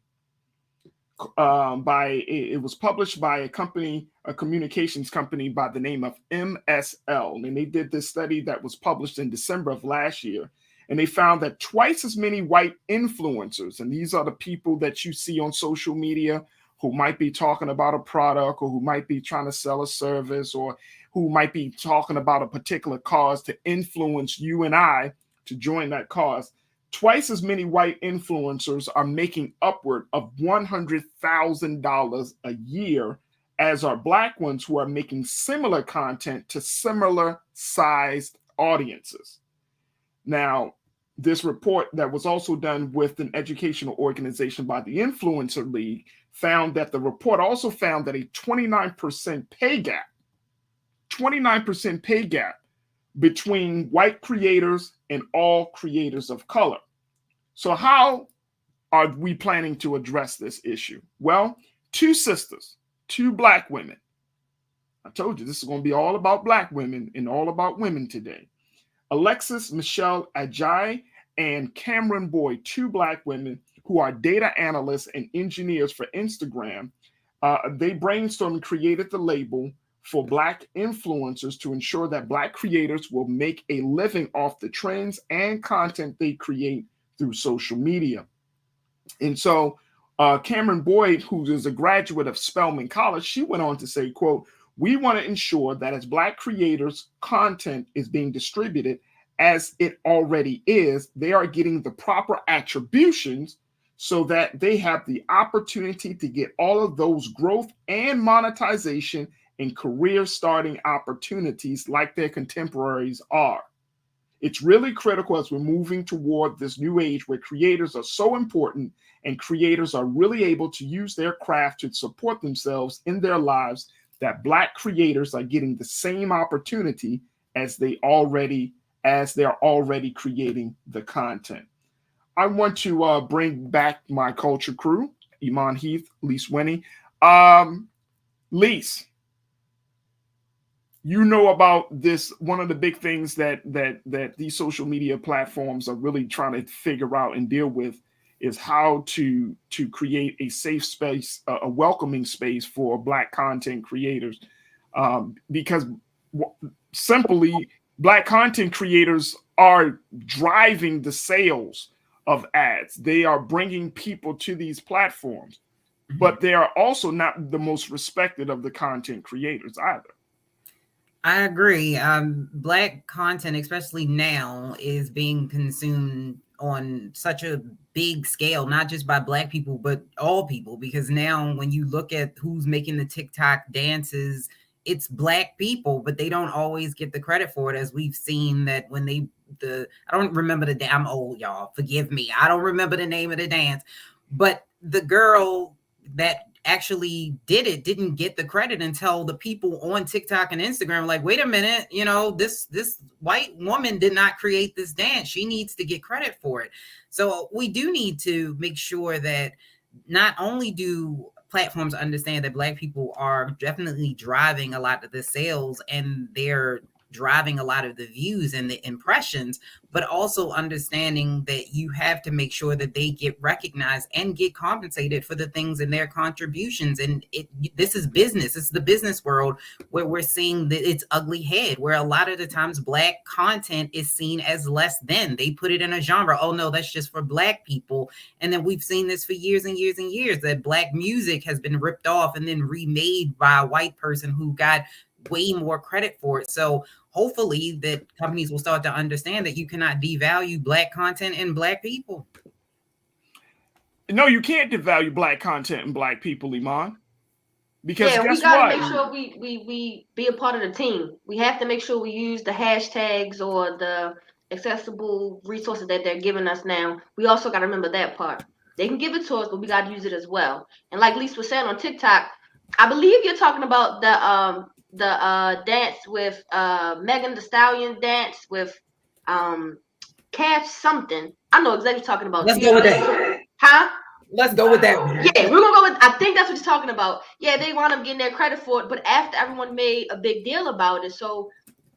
it was published by a communications company by the name of MSL, and they did this study that was published in December of last year. And they found that twice as many white influencers, and these are the people that you see on social media who might be talking about a product or who might be trying to sell a service or who might be talking about a particular cause to influence you and I to join that cause. twice as many white influencers are making upward of $100,000 a year as are Black ones who are making similar content to similar sized audiences. Now, this report that was also done with an educational organization by the Influencer League found that the report also found that a 29% pay gap, 29% pay gap between white creators and all creators of color. So how are we planning to address this issue? Well, two sisters, two Black women. I told you this is going to be all about Black women and all about women today. Alexis Michelle Ajayi and Cameron Boyd, two Black women who are data analysts and engineers for Instagram. They brainstormed and created the label for Black influencers to ensure that Black creators will make a living off the trends and content they create through social media. And so Cameron Boyd, who is a graduate of Spelman College, she went on to say, quote, "We want to ensure that as Black creators' content is being distributed as it already is, they are getting the proper attributions so that they have the opportunity to get all of those growth and monetization and career starting opportunities like their contemporaries are. It's really critical as we're moving toward this new age where creators are so important and creators are really able to use their craft to support themselves in their lives, that Black creators are getting the same opportunity as they're already creating the content." I want to bring back my culture crew, Iman Heath, Lise Winnie. Lise, you know about this. One of the big things that these social media platforms are really trying to figure out and deal with is how to create a safe space, a welcoming space for Black content creators, because simply Black content creators are driving the sales of ads. They are bringing people to these platforms, but they are also not the most respected of the content creators either. I agree. Black content, especially now, is being consumed on such a big scale, not just by Black people, but all people. Because now when you look at who's making the TikTok dances, it's Black people, but they don't always get the credit for it, as we've seen that when I don't remember I'm old, y'all, forgive me. I don't remember the name of the dance, but the girl that actually did it didn't get the credit until the people on TikTok and Instagram were like, wait a minute, this white woman did not create this dance. She needs to get credit for it. So we do need to make sure that not only do platforms understand that Black people are definitely driving a lot of the sales and they're driving a lot of the views and the impressions, but also understanding that you have to make sure that they get recognized and get compensated for the things in their contributions. And this is business. It's the business world where we're seeing that its ugly head, where a lot of the times Black content is seen as less than. They put it in a genre. Oh no, that's just for Black people. And then we've seen this for years and years and years, that Black music has been ripped off and then remade by a white person who got way more credit for it. So hopefully that companies will start to understand that you cannot devalue Black content and Black people. No, you can't devalue Black content and Black people, Iman. Because we gotta make sure we be a part of the team. We have to make sure we use the hashtags or the accessible resources that they're giving us now. We also got to remember that part. They can give it to us, but we got to use it as well. And like Lise was saying on TikTok, I believe you're talking about the dance with Megan Thee Stallion dance with Cash something. I know exactly what you're talking about. Let's go with that. Huh? Let's go with that one. Yeah, we're gonna go with, I think that's what you're talking about. Yeah, they wound up getting their credit for it, but after everyone made a big deal about it, so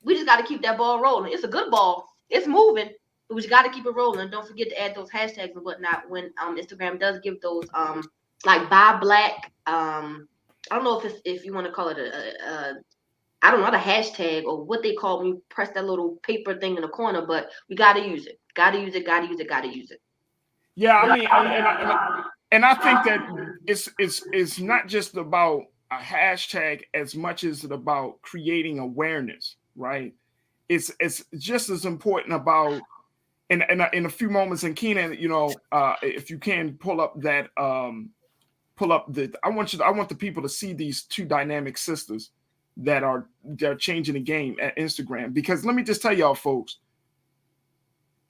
we just got to keep that ball rolling. It's a good ball. It's moving, but we just got to keep it rolling. Don't forget to add those hashtags and whatnot when Instagram does give those like buy Black. I don't know if you want to call it I don't know, the hashtag or what they call when you press that little paper thing in the corner, but we got to use it. Got to use it. Yeah, I mean, and I think that it's not just about a hashtag as much as it about creating awareness, right? It's just as important about in a few moments, and Keenan, if you can pull up that, I want the people to see these two dynamic sisters they're changing the game at Instagram. Because let me just tell y'all, folks,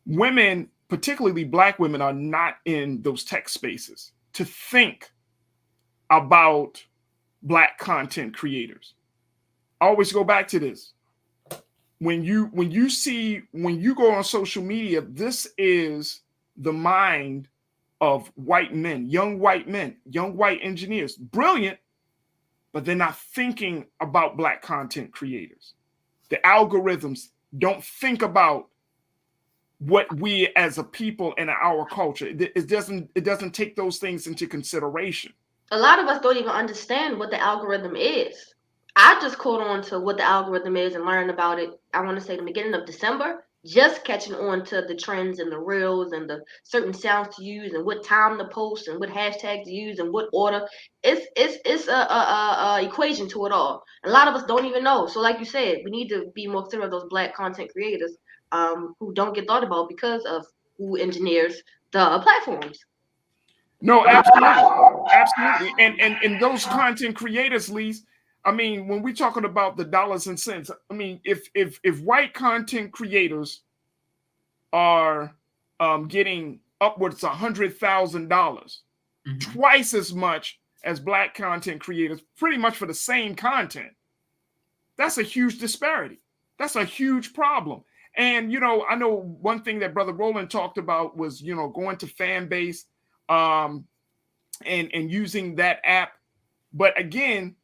women, particularly Black women, are not in those tech spaces to think about Black content creators. I always go back to this. When you go on social media, this is the mind of white men, young white engineers, brilliant, but they're not thinking about Black content creators. The algorithms don't think about what we as a people in our culture. It doesn't take those things into consideration. A lot of us don't even understand what the algorithm is. I just caught on to what the algorithm is and learned about it, I want to say the beginning of December, just catching on to the trends and the reels and the certain sounds to use and what time to post and what hashtag to use and what order. It's a equation to it all. A lot of us don't even know. So like you said, we need to be more considerate of those Black content creators who don't get thought about because of who engineers the platforms. No, absolutely. And those content creators, Lise, I mean, when we're talking about the dollars and cents, I mean, if white content creators are getting upwards of $100,000, twice as much as Black content creators, pretty much for the same content, that's a huge disparity. That's a huge problem. And, I know one thing that Brother Roland talked about was, going to Fanbase and using that app. But again,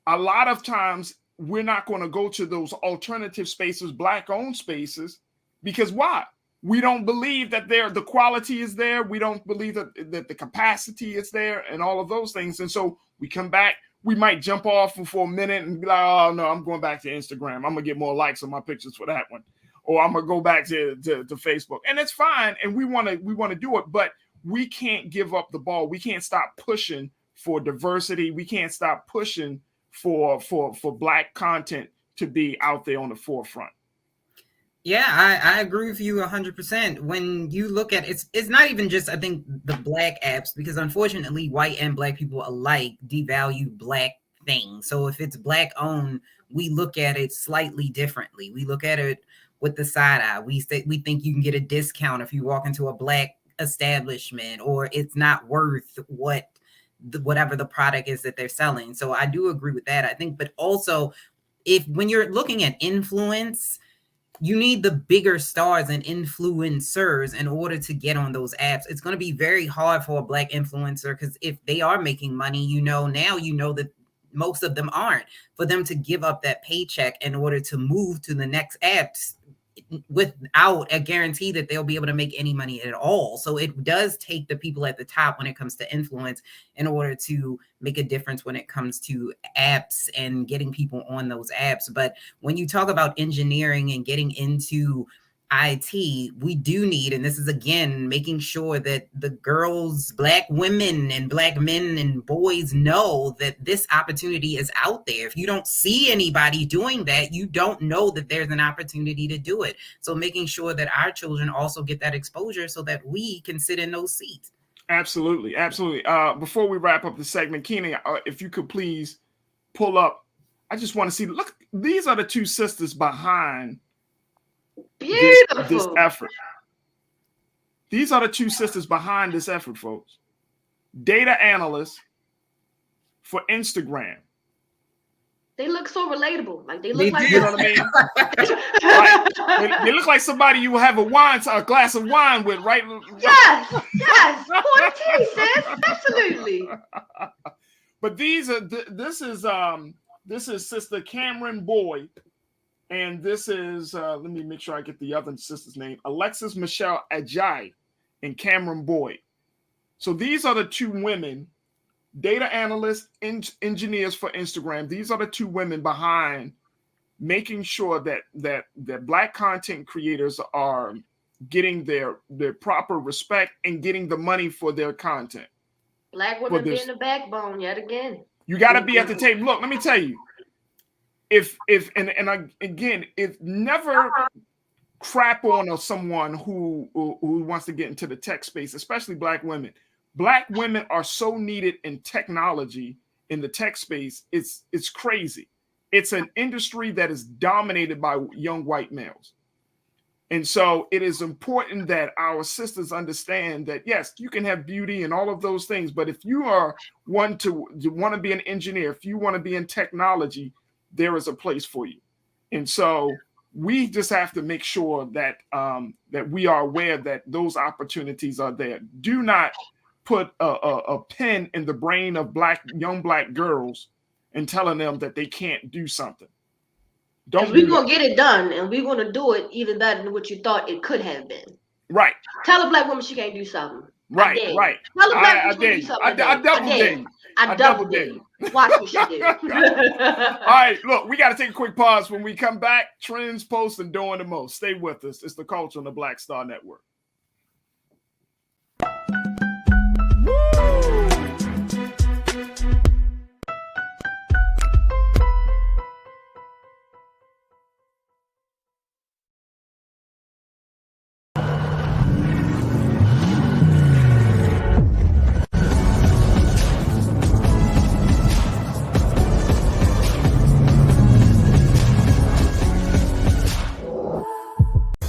a lot of times we're not going to go to those alternative spaces, Black-owned spaces, because why? We don't believe that the quality is there. We don't believe that the capacity is there and all of those things. And so we come back, we might jump off for a minute and be like, oh, no, I'm going back to Instagram. I'm going to get more likes on my pictures for that one. Or I'm going to go back to Facebook. And it's fine. And we want to do it, but we can't give up the ball. We can't stop pushing for diversity. We can't stop pushing for Black content to be out there on the forefront. Yeah, I agree with you 100%. When you look at it's not even just, I think, the Black apps, because unfortunately white and Black people alike devalue Black things. So if it's Black owned, we look at it slightly differently. We look at it with the side eye. We think you can get a discount if you walk into a Black establishment, or it's not worth whatever the product is that they're selling. So I do agree with that, I think. But also, when you're looking at influence, you need the bigger stars and influencers in order to get on those apps. It's going to be very hard for a Black influencer, because if they are making money, now that most of them aren't, for them to give up that paycheck in order to move to the next apps without a guarantee that they'll be able to make any money at all. So it does take the people at the top when it comes to influence in order to make a difference when it comes to apps and getting people on those apps. But when you talk about engineering and getting into IT, we do need, and this is again making sure that the girls, Black women and Black men and boys know that this opportunity is out there. If you don't see anybody doing that, you don't know that there's an opportunity to do it. So making sure that our children also get that exposure so that we can sit in those seats. Absolutely. Before we wrap up the segment, Keenan, if you could please pull up, I just want to see, look, these are the two sisters behind this effort. These are the two sisters behind this effort, folks. Data analysts for Instagram. They look so relatable. Like they look like, you know what I mean? Right. They look like somebody you have a glass of wine with, right? Yes. Pour the tea, sis. Absolutely. But this is Sister Cameron Boyd. And this is, let me make sure I get the other sister's name, Alexis Michelle Ajayi and Cameron Boyd. So these are the two women, data analysts, engineers for Instagram. These are the two women behind making sure that Black content creators are getting their proper respect and getting the money for their content. Black women being the backbone yet again. You got to be at the table. Look, let me tell you. If never crap on someone who wants to get into the tech space, especially Black women. Black women are so needed in technology, in the tech space. It's crazy. It's an industry that is dominated by young white males. And so it is important that our sisters understand that, yes, you can have beauty and all of those things, but if you are want to be an engineer, if you want to be in technology, there is a place for you. And so we just have to make sure that that we are aware that those opportunities are there. Do not put a pin in the brain of young black girls and telling them that they can't do something. Don't. We're gonna get it done, and we're gonna do it even better than what you thought it could have been. Right. Tell a Black woman she can't do something. Right. Right. Tell a Black woman she can't do something. I double dare you. I double dare you. Watch what she do. All right, look, we got to take a quick pause. When we come back, trends, posts, and doing the most. Stay with us. It's the culture on the Black Star Network.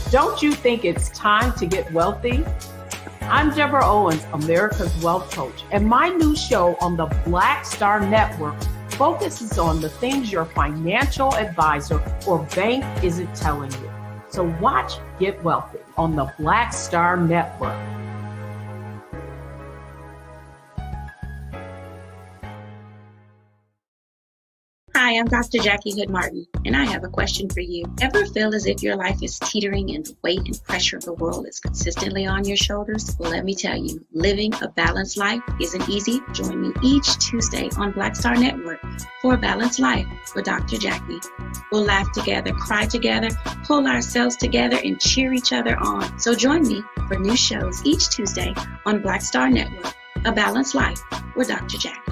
Don't you think it's time to get wealthy? I'm Deborah Owens, America's Wealth Coach, and my new show on the Black Star Network focuses on the things your financial advisor or bank isn't telling you. So watch Get Wealthy on the Black Star Network. Hi, I'm Dr. Jackie Hood Martin, and I have a question for you. Ever feel as if your life is teetering and the weight and pressure of the world is consistently on your shoulders? Well, let me tell you, living a balanced life isn't easy. Join me each Tuesday on Black Star Network for A Balanced Life with Dr. Jackie. We'll laugh together, cry together, pull ourselves together, and cheer each other on. So join me for new shows each Tuesday on Black Star Network, A Balanced Life with Dr. Jackie.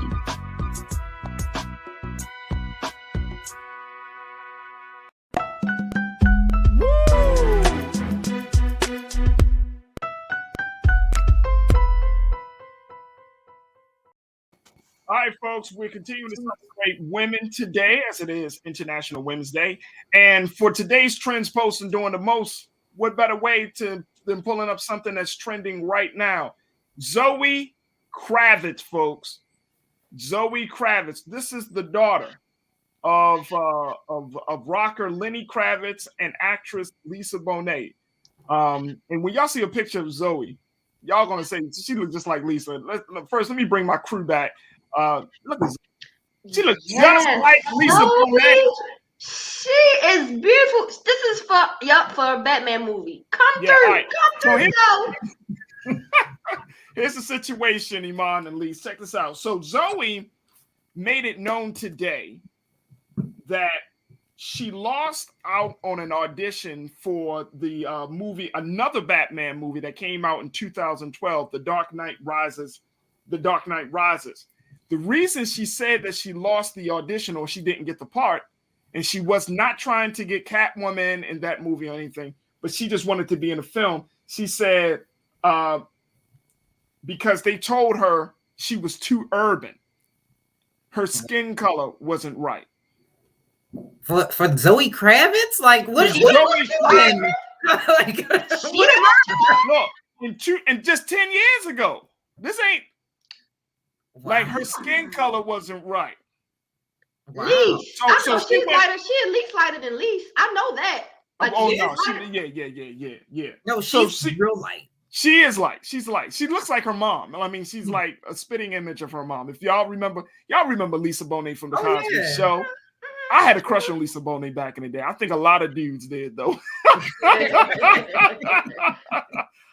All right, folks, we're continuing to celebrate women today, as it is International Women's Day. And for today's trends, posts, and doing the most, what better way than pulling up something that's trending right now? Zoe Kravitz, folks. Zoe Kravitz. This is the daughter of rocker Lenny Kravitz and actress Lisa Bonet. And when y'all see a picture of Zoe, y'all gonna say she looks just like Lisa. First, let me bring my crew back. Look at she looks just like Lisa Bonet. She is beautiful. This is for a Batman movie. Come through. Right. Come through. Here's the situation, Iman and Lise. Check this out. So Zoe made it known today that she lost out on an audition for the movie, another Batman movie that came out in 2012, The Dark Knight Rises. The Dark Knight Rises. The reason she said that she lost the audition or she didn't get the part, and she was not trying to get Catwoman in that movie or anything, but she just wanted to be in a film. She said because they told her she was too urban. Her skin color wasn't right. For Zoe Kravitz? Like, what is Zoe Kravitz? Look, and just 10 years ago, this ain't like her skin color wasn't right. Wow. Lise, I know she's lighter. She at least lighter than Lise. I know that. Like, yeah. No, she's real light. She is light. She's light. She looks like her mom. I mean, she's like a spitting image of her mom. If y'all remember Lisa Bonet from the Cosby Show. I had a crush on Lisa Bonet back in the day. I think a lot of dudes did, though.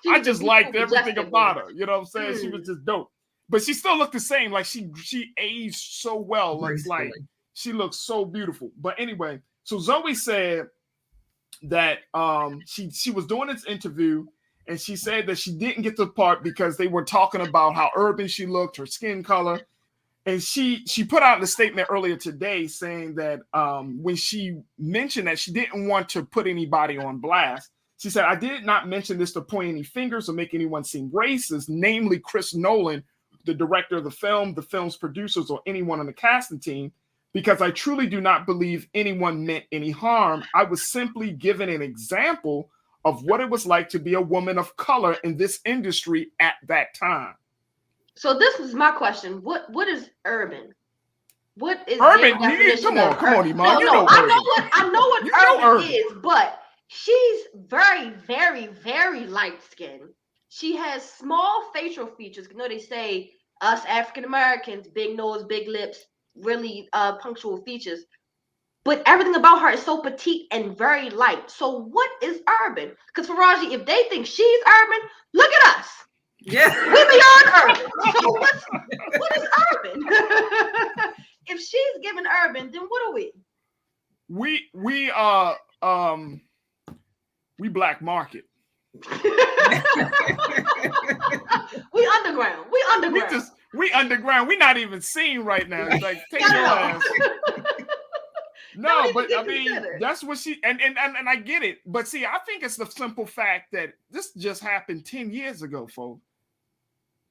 I just liked everything about her. You know what I'm saying? She was just dope. But she still looked the same. Like she aged so well. Looks like she looks so beautiful. But anyway, so Zoe said that she was doing this interview and she said that she didn't get the part because they were talking about how urban she looked, her skin color. And she put out a statement earlier today saying that when she mentioned that she didn't want to put anybody on blast, She said, I did not mention this to point any fingers or make anyone seem racist, namely Chris Nolan, the director of the film's producers, or anyone on the casting team, because I truly do not believe anyone meant any harm. I was simply given an example of what it was like to be a woman of color in this industry at that time. So this is my question. What is urban? What is urban? Come on, Iman. No, I know what urban is, but she's very, very, very light skinned. She has small facial features. You know, they say us African Americans, big nose, big lips, really punctual features. But everything about her is so petite and very light. So what is urban? Because Faraji, if they think she's urban, look at us. Yeah, we're beyond urban. So what is urban? If she's given urban, then what are we? We are we black market. We underground. We underground. We're not even seen right now. It's like take your ass. No, but I mean that's what she and I get it. But see, I think it's the simple fact that this just happened 10 years ago, folks.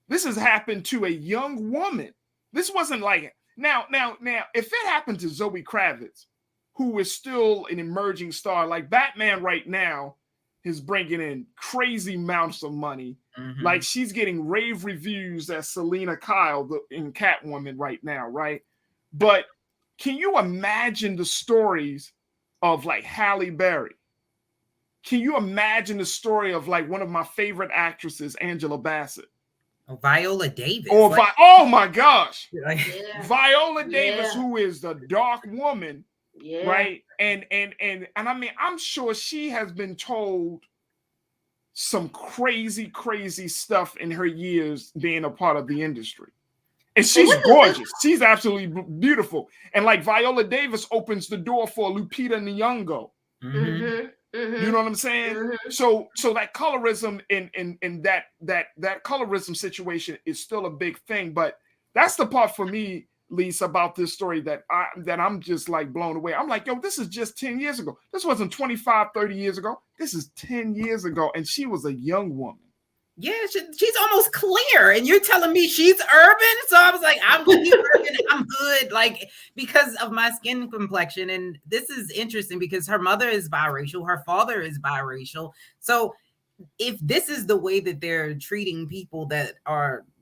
This has happened to a young woman. This wasn't like now, if it happened to Zoe Kravitz, who is still an emerging star, like Batman right now is bringing in crazy amounts of money. Mm-hmm. Like she's getting rave reviews as Selena Kyle in Catwoman right now, right? But can you imagine the stories of like Halle Berry? Can you imagine the story of like one of my favorite actresses, Angela Bassett? Viola Davis. Oh my gosh. Yeah. Viola Davis, who is the dark woman, yeah. Right? And I mean, I'm sure she has been told some crazy stuff in her years being a part of the industry. And she's gorgeous. She's absolutely beautiful. And like Viola Davis opens the door for Lupita Nyong'o. Mm-hmm. Mm-hmm. You know what I'm saying? Mm-hmm. So that colorism in that colorism situation is still a big thing. But that's the part for me, Lisa, about this story that I'm just like blown away. I'm like, yo, this is just 10 years ago. This wasn't 25, 30 years ago. This is 10 years ago. And she was a young woman. Yeah, she's almost clear, and you're telling me she's urban. So I was like, I'm urban, I'm good, like because of my skin complexion. And this is interesting because her mother is biracial, her father is biracial. So if this is the way that they're treating people that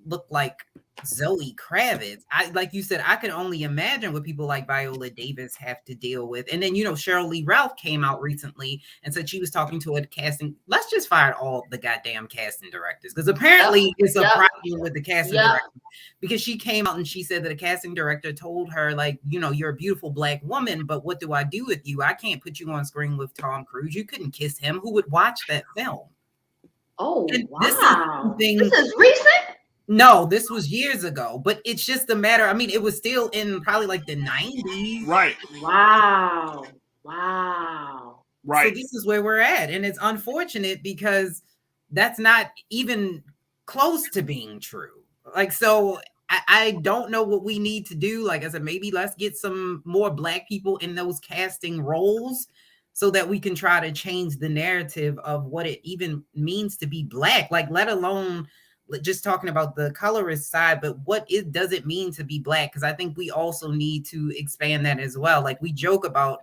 look like Zoe Kravitz, like you said, I can only imagine what people like Viola Davis have to deal with. And then, Cheryl Lee Ralph came out recently and said she was talking to a casting. Let's just fire all the goddamn casting directors, because apparently it's a problem with the casting director. Because she came out and she said that a casting director told her, like, you're a beautiful black woman, but what do I do with you? I can't put you on screen with Tom Cruise. You couldn't kiss him. Who would watch that film? Oh, and wow. This is recent? No, this was years ago, but it's just a matter. I mean, it was still in probably like the 90s. Right. Wow. Right. So this is where we're at. And it's unfortunate because that's not even close to being true. Like, so I don't know what we need to do. Like I said, maybe let's get some more black people in those casting roles so that we can try to change the narrative of what it even means to be black. Like, let alone just talking about the colorist side, but what does it mean to be black? Because I think we also need to expand that as well. Like we joke about,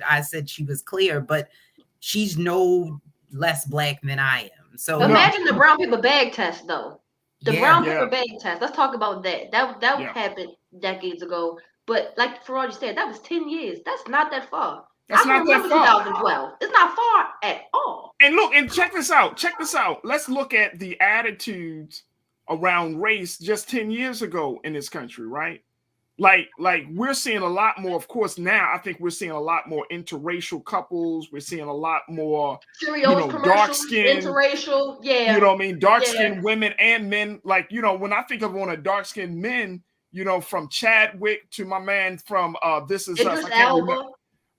I said she was clear, but she's no less black than I am. So imagine the brown paper bag test, though. Brown paper bag test. Let's talk about that. That happened decades ago. But like Faraji said, that was 10 years. That's not that far. That's not that far. 2012. It's not far at all. And look, and check this out. Let's look at the attitudes around race just 10 years ago in this country, right? Like we're seeing a lot more, of course, now I think we're seeing a lot more interracial couples. We're seeing a lot more dark skin, interracial, yeah. You know what I mean? Dark skinned women and men. Like, when I think of one of dark skinned men, from Chadwick to my man from This Is Us. I can't remember.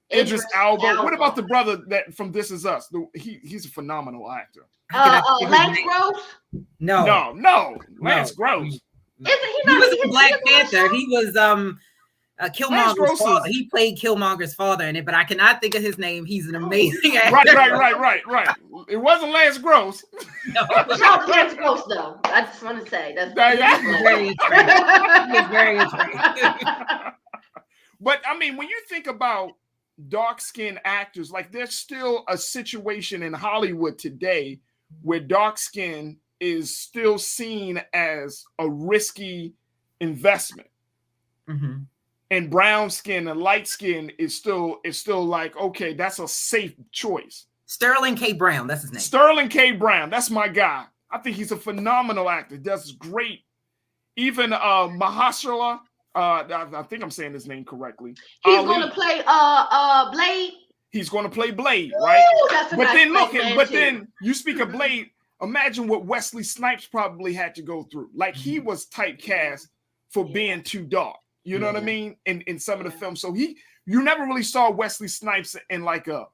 Idris Elba. What about the brother that from This Is Us? He's a phenomenal actor. Lance Gross? No. Lance Gross. Isn't he was in Black Panther. He was Killmonger's father. He played Killmonger's father in it, but I cannot think of his name. He's an amazing actor. Right. It wasn't Lance Gross. No. Shout out to Lance Gross, though. I just want to say that's very attractive. But I mean, when you think about dark-skinned actors, like there's still a situation in Hollywood today where dark skin is still seen as a risky investment. Mm-hmm. And brown skin and light skin is still like, okay, that's a safe choice. Sterling K. Brown, that's his name. Sterling K. Brown, that's my guy. I think he's a phenomenal actor. Does great. Even Mahershala, I think I'm saying his name correctly. He's going to play Blade. He's going to play Blade, right? Ooh, that's a but nice then look, but then you speak of Blade. Imagine what Wesley Snipes probably had to go through. Like he was typecast for being too dark. You know what I mean? In some of the films. So you never really saw Wesley Snipes in like a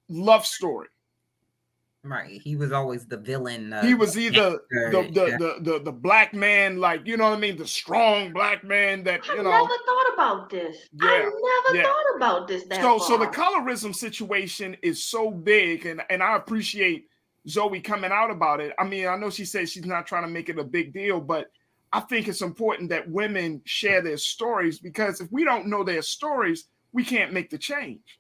love story. Right. He was always the villain. He was either the black man, like, you know what I mean? The strong black man that, you know. I never thought about this. Yeah, I never thought about this that so far. So the colorism situation is so big, and I appreciate Zoe coming out about it. I mean, I know she says she's not trying to make it a big deal, but I think it's important that women share their stories, because if we don't know their stories, we can't make the change.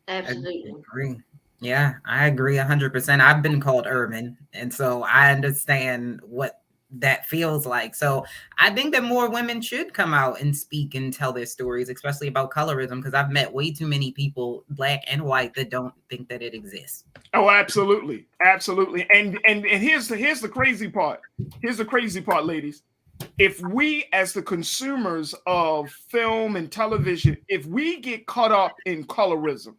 Absolutely. I agree. Yeah, I agree 100%. I've been called urban, and so I understand what that feels like. So I think that more women should come out and speak and tell their stories, especially about colorism, because I've met way too many people, black and white, that don't think that it exists. Oh, absolutely. Absolutely. And here's the crazy part. Here's the crazy part, ladies. If we, as the consumers of film and television, if we get caught up in colorism,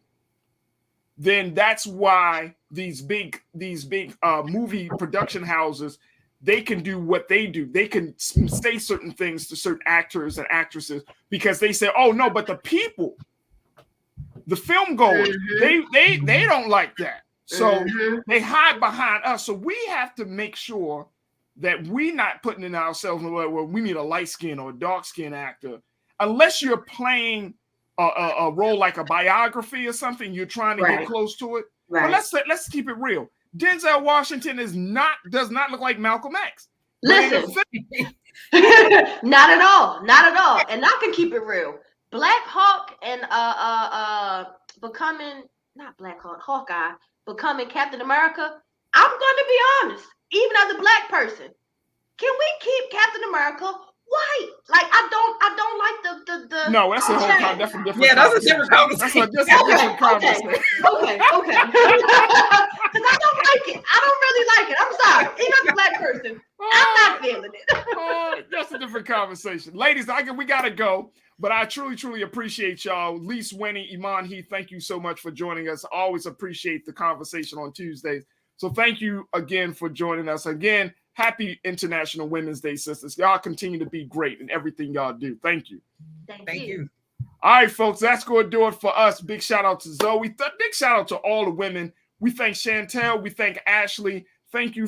then that's why these big movie production houses, they can do what they do. They can say certain things to certain actors and actresses because they say, "Oh no, but the people, the film goers, they don't like that." So they hide behind us. So we have to make sure that we're not putting in ourselves in the way where we need a light skin or a dark skin actor, unless you're playing a role like a biography or something. You're trying to get close to it. Right. But let's keep it real. Denzel Washington does not look like Malcolm X. Listen, not at all. And I can keep it real. Black Hawk and Hawkeye becoming Captain America. I'm going to be honest. Even as a black person, can we keep Captain America white? Like I don't like the. No, that's a whole different. Yeah, that's a different conversation. That's a different conversation. Okay. Because I don't like it. I don't really like it. I'm sorry. Even as a black person, I'm not feeling it. That's a different conversation, ladies. We gotta go. But I truly appreciate y'all. Lise Winnie, Iman Heath, thank you so much for joining us. I always appreciate the conversation on Tuesdays. So thank you again for joining us. Again, happy International Women's Day, sisters. Y'all continue to be great in everything y'all do. Thank you. Thank you. All right, folks, that's going to do it for us. Big shout out to Zoe. Big shout out to all the women. We thank Chantel. We thank Ashley. Thank you.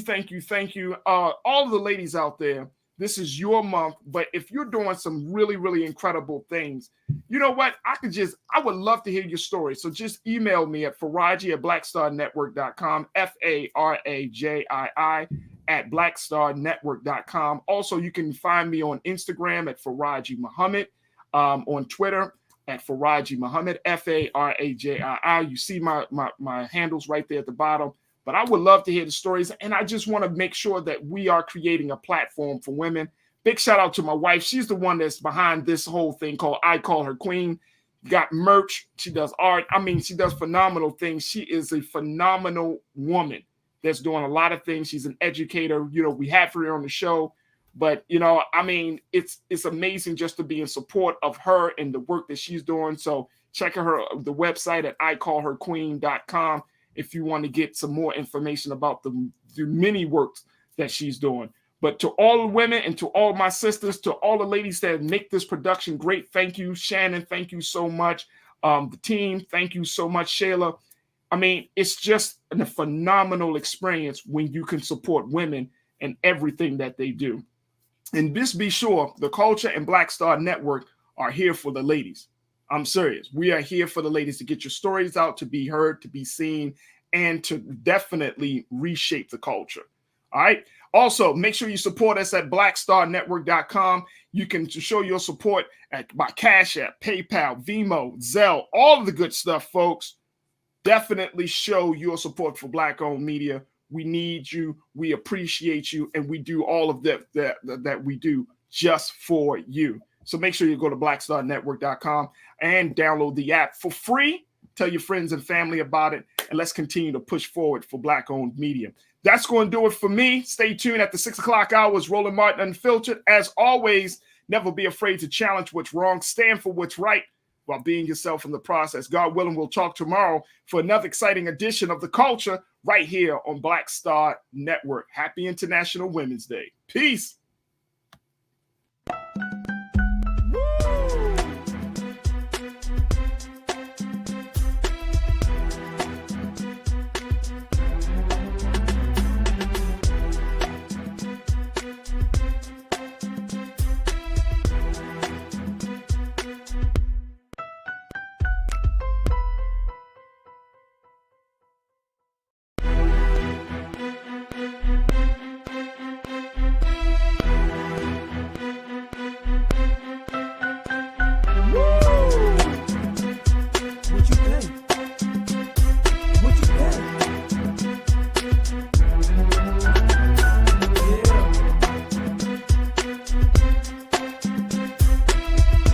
All of the ladies out there. This is your month, but if you're doing some really incredible things, you know what? I would love to hear your story. So just email me at faraji@blackstarnetwork.com, FARAJII@blackstarnetwork.com. Also, you can find me on Instagram at Faraji Muhammad, on Twitter at Faraji Muhammad, FARAJII. You see my handles right there at the bottom. But I would love to hear the stories, and I just want to make sure that we are creating a platform for women. Big shout out to my wife. She's the one that's behind this whole thing called I Call Her Queen. Got merch. She does art. I mean, she does phenomenal things. She is a phenomenal woman that's doing a lot of things. She's an educator. You know, we have her here on the show. But, you know, I mean, it's amazing just to be in support of her and the work that she's doing. So check the website at icallherqueen.com. if you want to get some more information about the many works that she's doing. But to all the women and to all my sisters, to all the ladies that make this production great, thank you. Shannon, thank you so much. The team, thank you so much, Shayla. I mean, it's just a phenomenal experience when you can support women and everything that they do. And just be sure, the Culture and Black Star Network are here for the ladies. I'm serious. We are here for the ladies to get your stories out, to be heard, to be seen, and to definitely reshape the culture. All right. Also, make sure you support us at blackstarnetwork.com. You can show your support by Cash App, PayPal, Venmo, Zelle, all of the good stuff, folks. Definitely show your support for Black-owned media. We need you. We appreciate you. And we do all of that we do just for you. So make sure you go to blackstarnetwork.com and download the app for free. Tell your friends and family about it. And let's continue to push forward for Black-owned media. That's going to do it for me. Stay tuned at the 6 o'clock hour. Roland Martin Unfiltered. As always, never be afraid to challenge what's wrong. Stand for what's right while being yourself in the process. God willing, we'll talk tomorrow for another exciting edition of The Culture right here on Black Star Network. Happy International Women's Day. Peace.